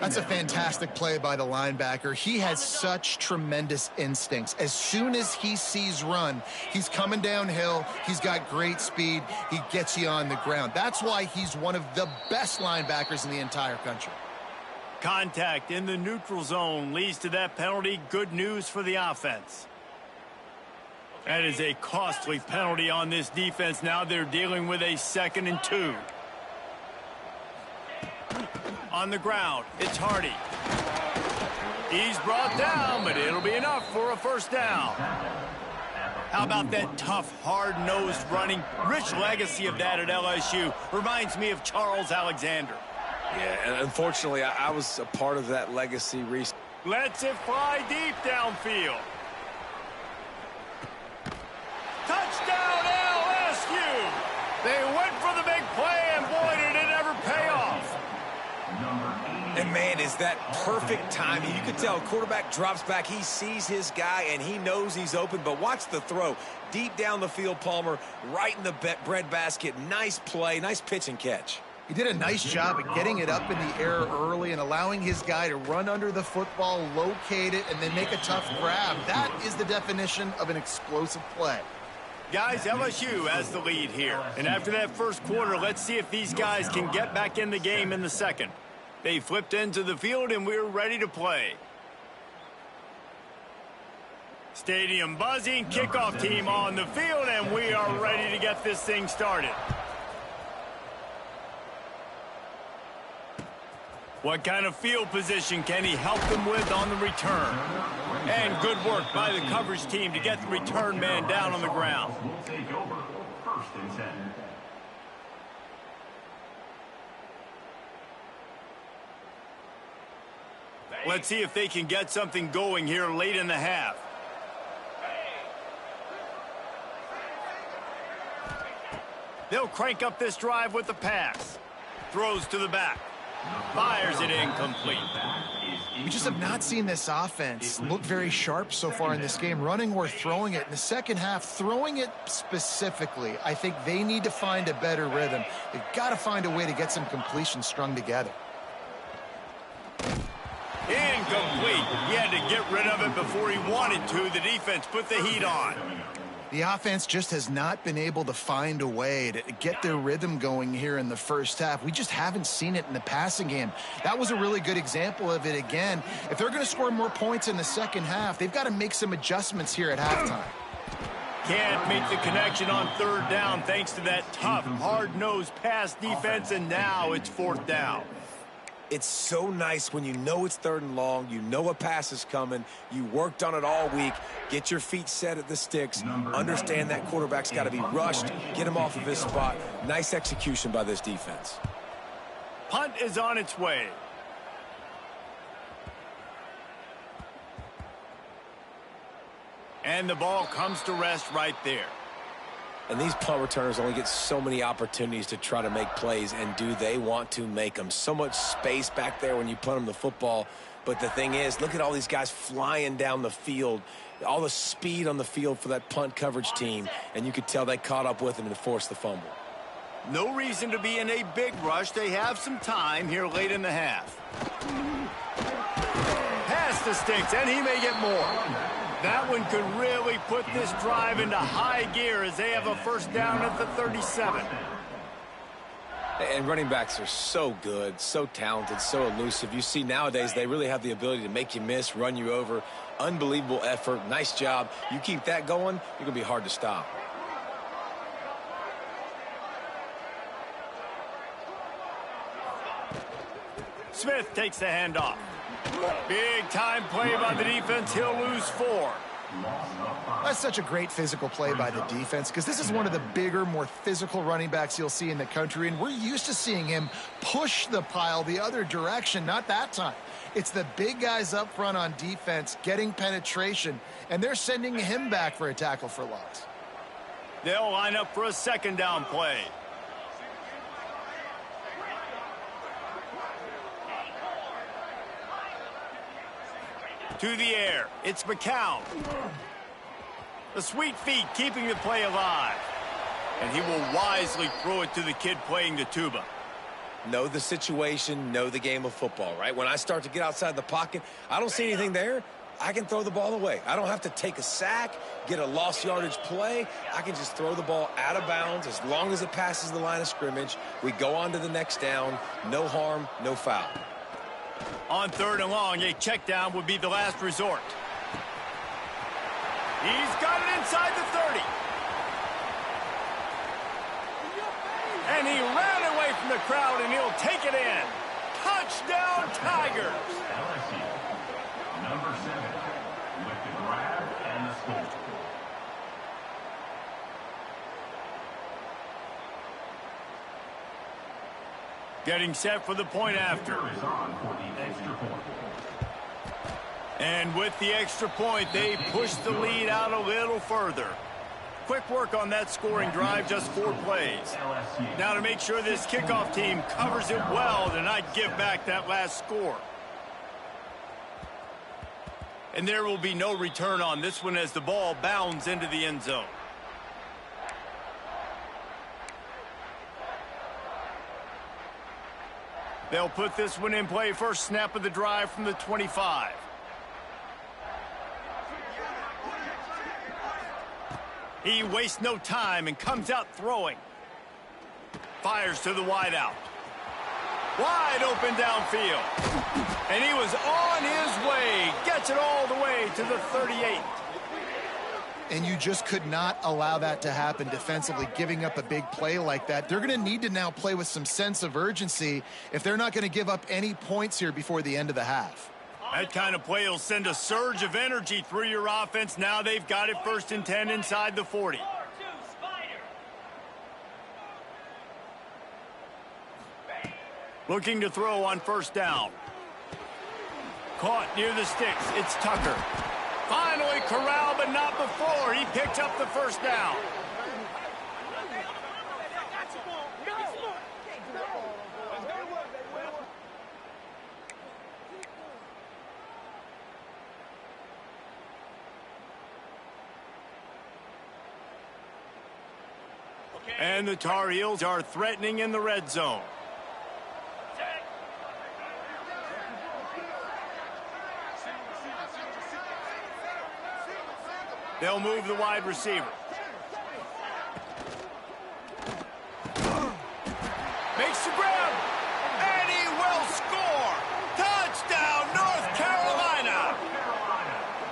That's a fantastic play by the linebacker. He has such tremendous instincts. As soon as he sees run, he's coming downhill. He's got great speed. He gets you on the ground. That's why he's one of the best linebackers in the entire country.
Contact in the neutral zone leads to that penalty. Good news for the offense. That is a costly penalty on this defense. Now they're dealing with a 2nd and 2. On the ground, it's Hardy. He's brought down, but it'll be enough for a first down. How about that tough, hard-nosed running? Rich legacy of that at LSU. Reminds me of Charles Alexander.
Yeah, and unfortunately, I was a part of that legacy.
Lets it fly deep downfield. Touchdown LSU! They went for the big play, and boy, did it ever pay off.
And, man, is that perfect timing. You can tell quarterback drops back. He sees his guy, and he knows he's open. But watch the throw. Deep down the field, Palmer, right in the breadbasket. Nice play, nice pitch and catch.
He did a nice job at getting it up in the air early and allowing his guy to run under the football, locate it, and then make a tough grab. That is the definition of an explosive play.
Guys, LSU has the lead here. And after that first quarter, let's see if these guys can get back in the game in the second. They flipped into the field, and we're ready to play. Stadium buzzing, kickoff team on the field, and we are ready to get this thing started. What kind of field position can he help them with on the return? And good work by the coverage team to get the return man down on the ground.
Will take over. First and 10.
Let's see if they can get something going here late in the half. They'll crank up this drive with the pass. Throws to the back. Fires it incomplete.
We just have not seen this offense look very sharp so far in this game, running or throwing it. In the second half, throwing it specifically, I think they need to find a better rhythm. They've got to find a way to get some completions strung together.
Incomplete. He had to get rid of it before he wanted to. The defense put the heat on.
The offense just has not been able to find a way to get their rhythm going here in the first half. We just haven't seen it in the passing game. That was a really good example of it again. If they're going to score more points in the second half, they've got to make some adjustments here at halftime.
Can't make the connection on third down thanks to that tough, hard-nosed pass defense, and now it's fourth down.
It's so nice when you know it's 3rd and long, you know a pass is coming, you worked on it all week, get your feet set at the sticks, understand that quarterback's got to be rushed, get him off of his spot. Nice execution by this defense.
Punt is on its way. And the ball comes to rest right there.
And these punt returners only get so many opportunities to try to make plays, and do they want to make them? So much space back there when you punt them the football. But the thing is, look at all these guys flying down the field, all the speed on the field for that punt coverage team, and you could tell they caught up with them and forced the fumble.
No reason to be in a big rush. They have some time here late in the half. Pass the sticks, and he may get more. That one could really put this drive into high gear as they have a first down at the 37.
And running backs are so good, so talented, so elusive. You see nowadays they really have the ability to make you miss, run you over. Unbelievable effort. Nice job. You keep that going, you're going to be hard to stop.
Smith takes the handoff. Big time play by the defense. He'll lose 4.
That's such a great physical play by the defense because this is one of the bigger, more physical running backs you'll see in the country, and we're used to seeing him push the pile the other direction. Not that time. It's the big guys up front on defense getting penetration, and they're sending him back for a tackle for loss.
They'll line up for a 2nd down play. To the air, it's McCown. The sweet feet keeping the play alive. And he will wisely throw it to the kid playing the tuba.
Know the situation, know the game of football, right? When I start to get outside the pocket, I don't see anything there, I can throw the ball away. I don't have to take a sack, get a lost yardage play. I can just throw the ball out of bounds as long as it passes the line of scrimmage. We go on to the next down. No harm, no foul.
On 3rd and long, a check down would be the last resort. He's got it inside the 30. And he ran away from the crowd, and he'll take it in. Touchdown, Tigers.
LSU, number 7, with the grab and the score.
Getting set for the point after.
Is on for the extra point.
And with the extra point, they push the lead out a little further. Quick work on that scoring drive, just 4 plays. Now to make sure this kickoff team covers it well to not give back that last score. And there will be no return on this one as the ball bounds into the end zone. They'll put this one in play. First snap of the drive from the 25. He wastes no time and comes out throwing. Fires to the wideout. Wide open downfield. And he was on his way. Gets it all the way to the 38.
And you just could not allow that to happen defensively, giving up a big play like that. They're going to need to now play with some sense of urgency if they're not going to give up any points here before the end of the half.
That kind of play will send a surge of energy through your offense. Now they've got it 1st and 10 inside the 40. Looking to throw on 1st down. Caught near the sticks. It's Tucker. Finally corralled, but not before. He picked up the 1st down. And the Tar Heels are threatening in the red zone. They'll move the wide receiver. Makes the grab, and he will score. Touchdown, North Carolina.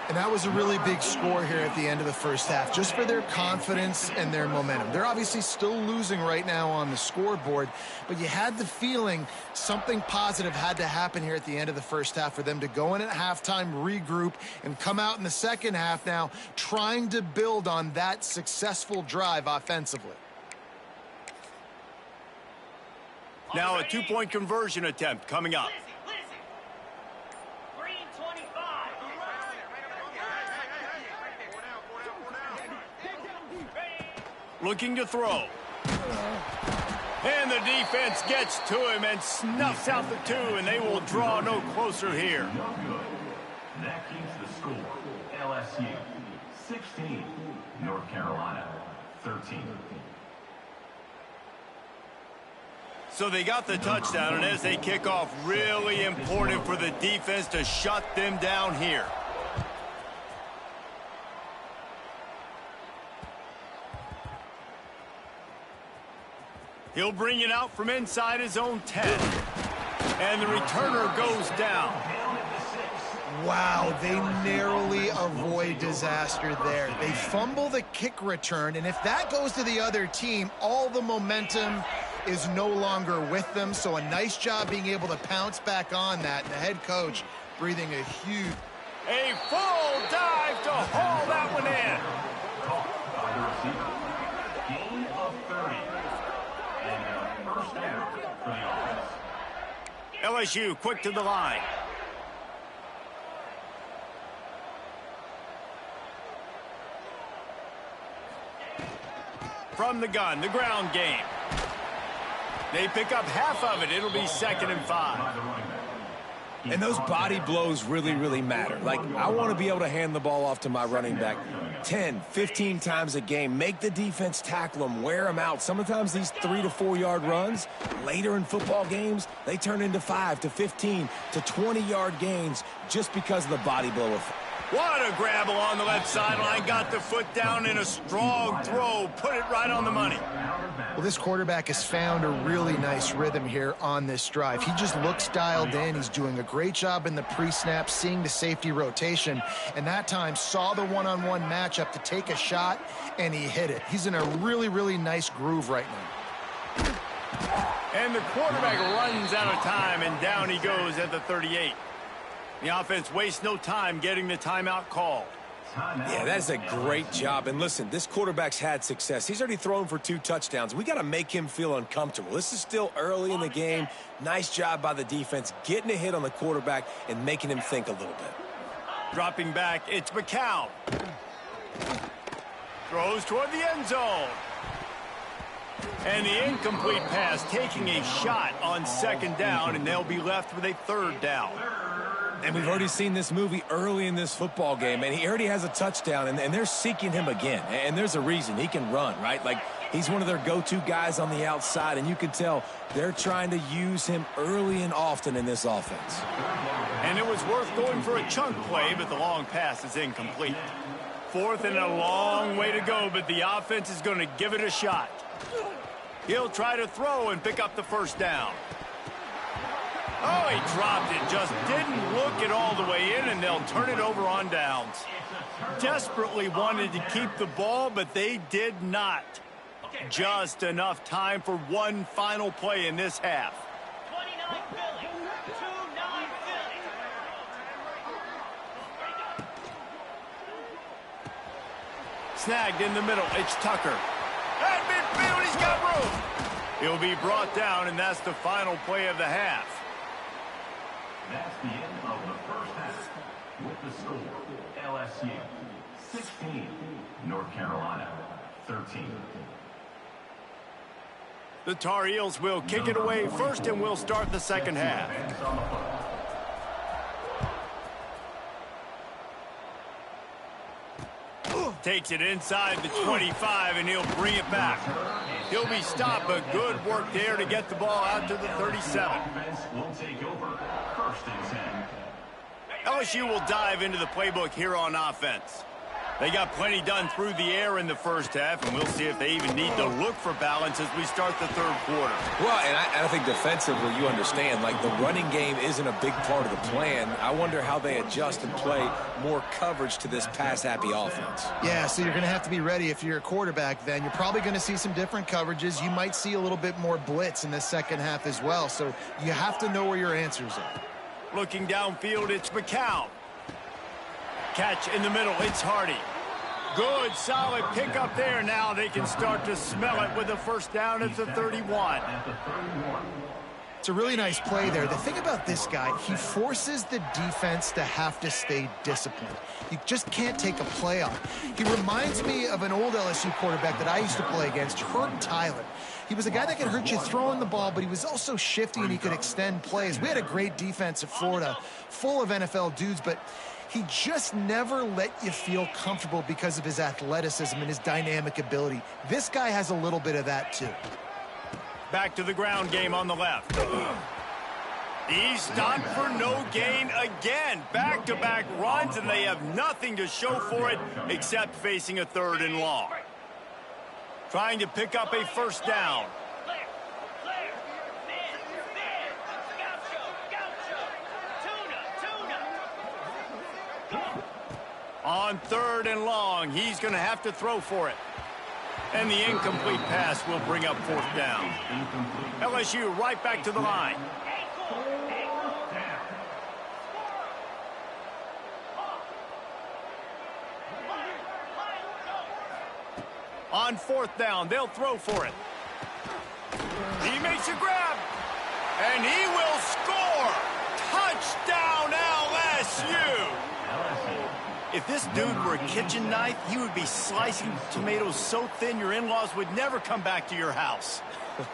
And that was a really big score here at the end of the first half, just for their confidence and their momentum. They're obviously still losing right now on the scoreboard, but you had the feeling something positive had to happen here at the end of the first half for them to go in at halftime, regroup, and come out in the second half now trying to build on that successful drive offensively.
Now a 2-point conversion attempt coming up. Looking to throw. And the defense gets to him and snuffs out the 2, and they will draw no closer here.
No good. That keeps the score. LSU 16, North Carolina 13.
So they got the touchdown, and as they kick off, really important for the defense to shut them down here. He'll bring it out from inside his own 10. And the returner goes down.
Wow, they narrowly avoid disaster there. They fumble the kick return, and if that goes to the other team, all the momentum is no longer with them, so a nice job being able to pounce back on that. The head coach breathing a huge...
A full dive to haul that one in.
By the receiver. Gain of 30. And first down for the offense.
LSU quick to the line. From the gun, the ground game. They pick up half of it. It'll be 2nd and 5.
And those body blows really, really matter. Like, I want to be able to hand the ball off to my running back 10, 15 times a game. Make the defense tackle them, wear them out. Sometimes these 3 to 4 yard runs, later in football games, they turn into 5 to 15 to 20 yard gains just because of the body blow effect.
What a grab along the left sideline. Got the foot down in a strong throw. Put it right on the money.
Well, this quarterback has found a really nice rhythm here on this drive. He just looks dialed in. He's doing a great job in the pre-snap, seeing the safety rotation, and that time saw the one-on-one matchup to take a shot, and he hit it. He's in a really, really nice groove right now.
And the quarterback runs out of time, and down he goes at the 38. The offense wastes no time getting the timeout called.
Yeah, that's a great job. And listen, this quarterback's had success. He's already thrown for 2 touchdowns. We got to make him feel uncomfortable. This is still early in the game. Nice job by the defense, getting a hit on the quarterback and making him think a little bit.
Dropping back, it's McCown. Throws toward the end zone. And the incomplete pass, taking a shot on 2nd down, and they'll be left with a 3rd down.
And we've already seen this movie early in this football game, and he already has a touchdown, and they're seeking him again. And there's a reason. He can run, right? Like, he's one of their go-to guys on the outside, and you can tell they're trying to use him early and often in this offense.
And it was worth going for a chunk play, but the long pass is incomplete. 4th and a long way to go, but the offense is going to give it a shot. He'll try to throw and pick up the 1st down. Oh, he dropped it, just didn't look it all the way in, and they'll turn it over on downs. Desperately wanted to keep the ball, but they did not. Just enough time for one final play in this half.
29 Philly, 2-9 Philly.
Snagged in the middle, it's Tucker. At midfield, he's got room. He'll be brought down, and that's the final play of the half.
That's the end of the first half. With the score, LSU 16, North Carolina 13.
The Tar Heels will kick it away first, and we'll start the 2nd half. Takes it inside the 25, and he'll bring it back. He'll be stopped, but good work there to get the ball out to the 37.
Offense will take over. 1st and 10.
LSU will dive into the playbook here on offense. They got plenty done through the air in the 1st half, and we'll see if they even need to look for balance as we start the 3rd quarter.
Well, and I think defensively, you understand, like, the running game isn't a big part of the plan. I wonder how they adjust and play more coverage to this pass-happy offense.
Yeah, so you're going to have to be ready if you're a quarterback then. You're probably going to see some different coverages. You might see a little bit more blitz in the 2nd half as well, so you have to know where your answers are.
Looking downfield, it's McCown. Catch in the middle, it's Hardy. Good, solid pickup there. Now they can start to smell it with a 1st down at the 31.
It's a really nice play there. The thing about this guy, he forces the defense to have to stay disciplined. You just can't take a play off. He reminds me of an old LSU quarterback that I used to play against, Herb Tyler. He was a guy that could hurt you throwing the ball, but he was also shifty and he could extend plays. We had a great defense at Florida, full of NFL dudes, but he just never let you feel comfortable because of his athleticism and his dynamic ability. This guy has a little bit of that too.
Back to the ground game on the left. He's stopped for no gain again. Back-to-back runs, and they have nothing to show for it except facing a 3rd and long. Trying to pick up a 1st down. On 3rd and long, he's going to have to throw for it. And the incomplete pass will bring up fourth down. LSU right back to the line. On fourth down, they'll throw for it. He makes a grab, and he will score. Touchdown, LSU. If this dude were a kitchen knife, he would be slicing tomatoes so thin your in-laws would never come back to your house.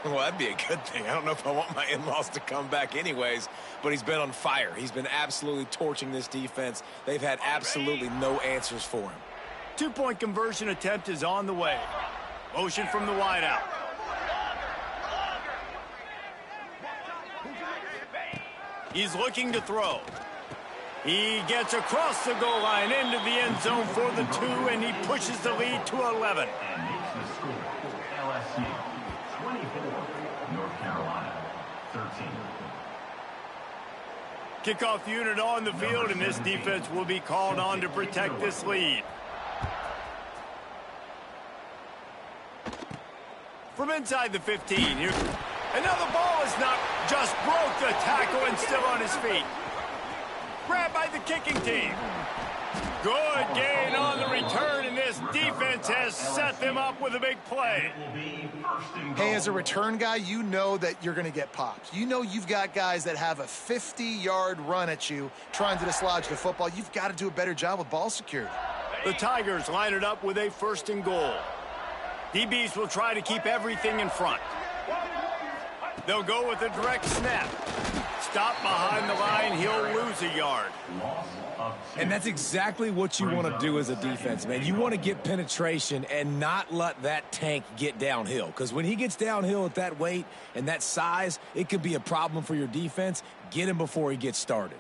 Well, that'd be a good thing. I don't know if I want my in-laws to come back anyways, but he's been on fire. He's been absolutely torching this defense. They've had absolutely no answers for him.
Two-point conversion attempt is on the way. Motion from the wideout. He's looking to throw. He gets across the goal line into the end zone for the 2, and he pushes the lead to 11.
And makes the score. LSU 24, North Carolina 13.
Kickoff unit on the field, and this defense will be called on to protect this lead. From inside the 15, here. And now the ball is not just broke the tackle and still on his feet. Grabbed by the kicking team. Good gain on the return, and this defense has set them up with a big play.
Hey, as a return guy, you know that you're going to get popped. You know you've got guys that have a 50-yard run at you trying to dislodge the football. You've got to do a better job with ball security.
The Tigers line it up with a 1st and goal. DBs will try to keep everything in front. They'll go with a direct snap. Stop behind the line, he'll lose a yard.
And that's exactly what you want to do as a defense, man. You want to get penetration and not let that tank get downhill. Because when he gets downhill at that weight and that size, it could be a problem for your defense. Get him before he gets started.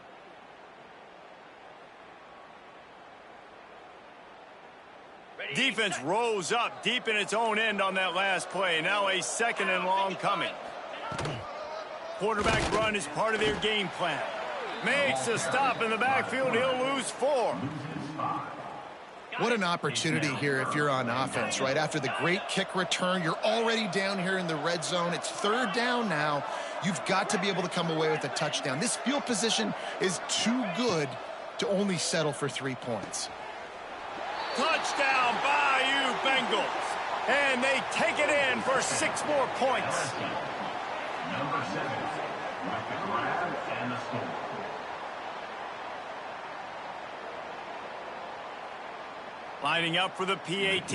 Defense rose up deep in its own end on that last play. Now a 2nd and long coming. Quarterback run is part of their game plan. Makes a stop in the backfield. He'll lose 4.
What an opportunity here if you're on offense, right? After the great kick return, you're already down here in the red zone. It's 3rd down now. You've got to be able to come away with a touchdown. This field position is too good to only settle for 3 points.
Touchdown, Bayou Bengals. And they take it in for 6 more points.
Number 7 with the grab and the score.
Lining up for the PAT.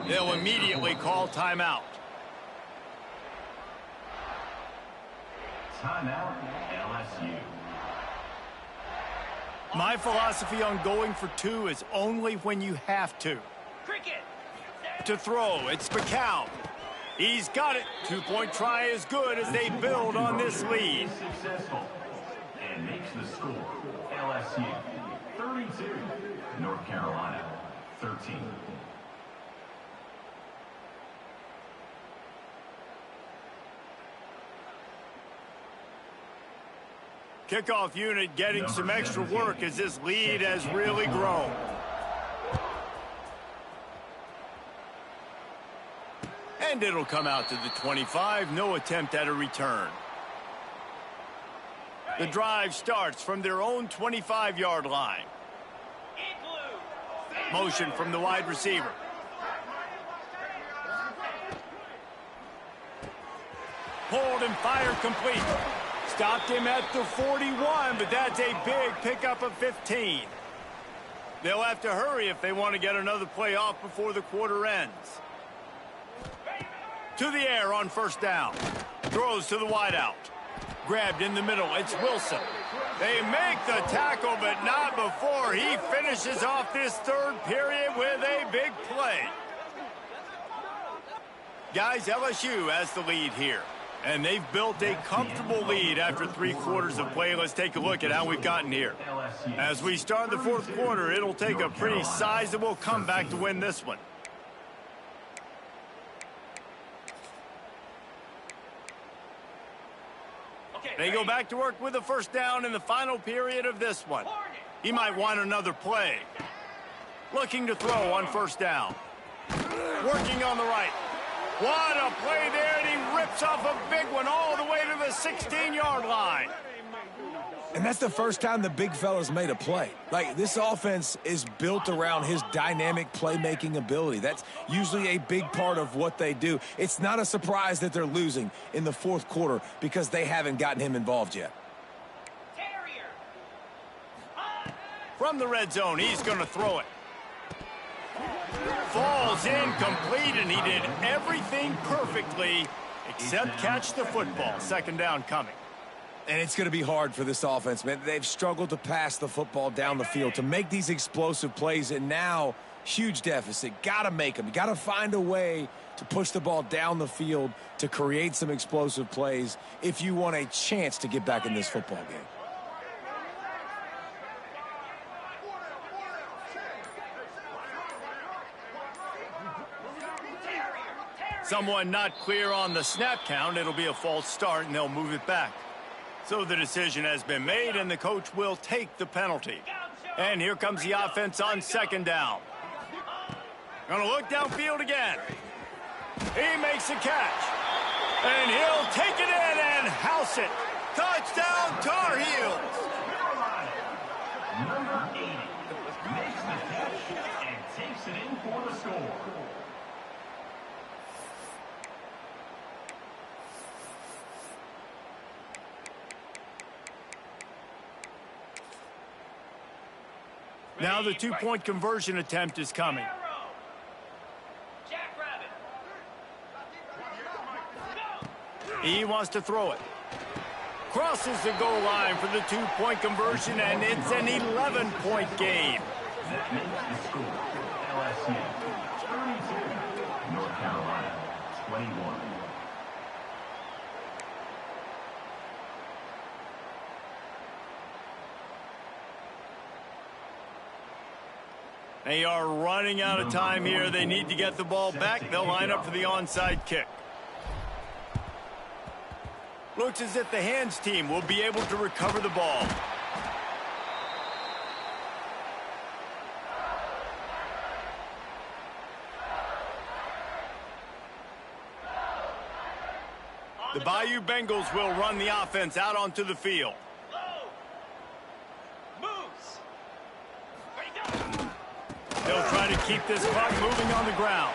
They'll immediately call timeout.
Timeout, LSU.
My philosophy on going for 2 is only when you have to.
Cricket.
To throw, it's McCown. He's got it. 2-point try is good as they build on this lead.
Successful. And makes the score. LSU 32, North Carolina 13.
Kickoff unit getting some extra work as this lead has really grown. And it'll come out to the 25. No attempt at a return. The drive starts from their own 25-yard line. Motion from the wide receiver. Pulled and fired complete. Stopped him at the 41, but that's a big pickup of 15. They'll have to hurry if they want to get another play off before the quarter ends. To the air on 1st down. Throws to the wideout. Grabbed in the middle. It's Wilson. They make the tackle, but not before he finishes off this 3rd period with a big play. Guys, LSU has the lead here. And they've built a comfortable lead after 3 quarters of play. Let's take a look at how we've gotten here. As we start the 4th quarter, it'll take a pretty sizable comeback to win this one. They go back to work with a 1st down in the final period of this one. He might want another play. Looking to throw on 1st down. Working on the right. What a play there, and he rips off a big one all the way to the 16-yard line.
And that's the first time the big fella's made a play. Like, this offense is built around his dynamic playmaking ability. That's usually a big part of what they do. It's not a surprise that they're losing in the fourth quarter because they haven't gotten him involved yet.
From the red zone, he's going to throw it. Falls incomplete, and he did everything perfectly except catch the football. Second down coming.
And it's going to be hard for this offense, man. They've struggled to pass the football down the field, to make these explosive plays, and now huge deficit. Got to make them. You got to find a way to push the ball down the field to create some explosive plays if you want a chance to get back in this football game.
Someone not clear on the snap count. It'll be a false start, and they'll move it back. So the decision has been made, and the coach will take the penalty. And here comes the offense on second down. Gonna look downfield again. He makes the catch. And he'll take it in and house it. Touchdown, Tar Heels.
Number 80 makes the catch and takes it in for the score.
Now the two-point conversion attempt is coming. He wants to throw it. Crosses the goal line for the two-point conversion, and it's an 11-point game.
That makes the score LSU 32, North Carolina 21.
They are running out of time here. They need to get the ball back. They'll line up for the onside kick. Looks as if the hands team will be able to recover the ball. The Bayou Bengals will run the offense out onto the field. They'll try to keep this clock moving on the ground.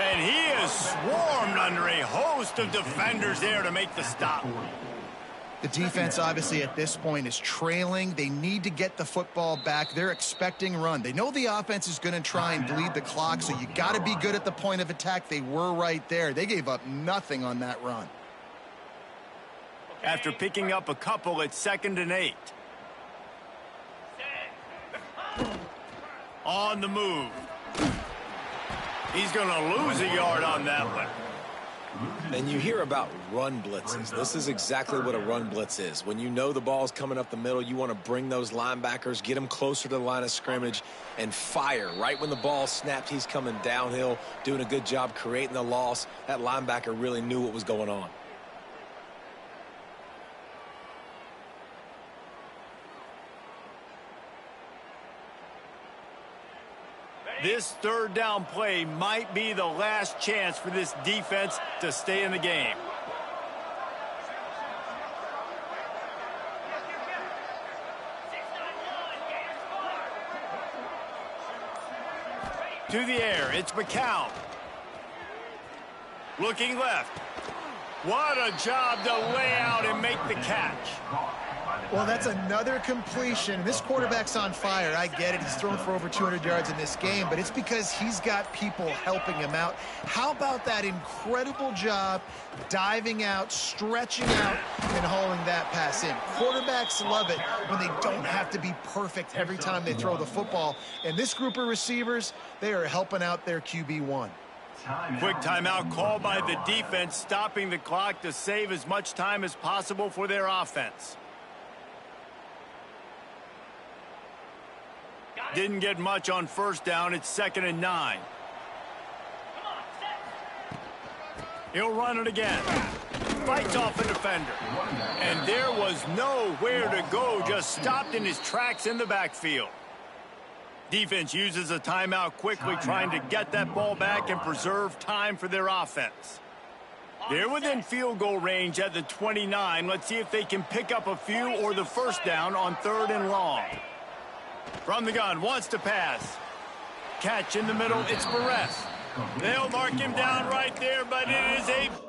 And he is swarmed under a host of defenders there to make the stop.
The defense, obviously, at this point is trailing. They need to get the football back. They're expecting run. They know the offense is going to try and bleed the clock, so you got to be good at the point of attack. They were right there. They gave up nothing on that run.
After picking up a couple, it's 2nd and 8. On the move. He's going to lose a yard on that one.
And you hear about run blitzes. This is exactly what a run blitz is. When you know the ball's coming up the middle, you want to bring those linebackers, get them closer to the line of scrimmage, and fire. Right when the ball snapped, he's coming downhill, doing a good job creating the loss. That linebacker really knew what was going on.
This third down play might be the last chance for this defense to stay in the game. To the air, it's McCown. Looking left. What a job to lay out and make the catch.
Well, that's another completion. This quarterback's on fire. I get it. He's thrown for over 200 yards in this game, but it's because he's got people helping him out. How about that incredible job diving out, stretching out, and hauling that pass in? Quarterbacks love it when they don't have to be perfect every time they throw the football. And this group of receivers, they are helping out their QB1.
Quick timeout called by the defense, stopping the clock to save as much time as possible for their offense. Didn't get much on first down. It's 2nd and 9. He'll run it again. Fights off a defender. And there was nowhere to go. Just stopped in his tracks in the backfield. Defense uses a timeout quickly, trying to get that ball back and preserve time for their offense. They're within field goal range at the 29. Let's see if they can pick up a few or the first down on 3rd and long. From the gun, wants to pass. Catch in the middle, it's Perez. They'll mark him down right there, but it is a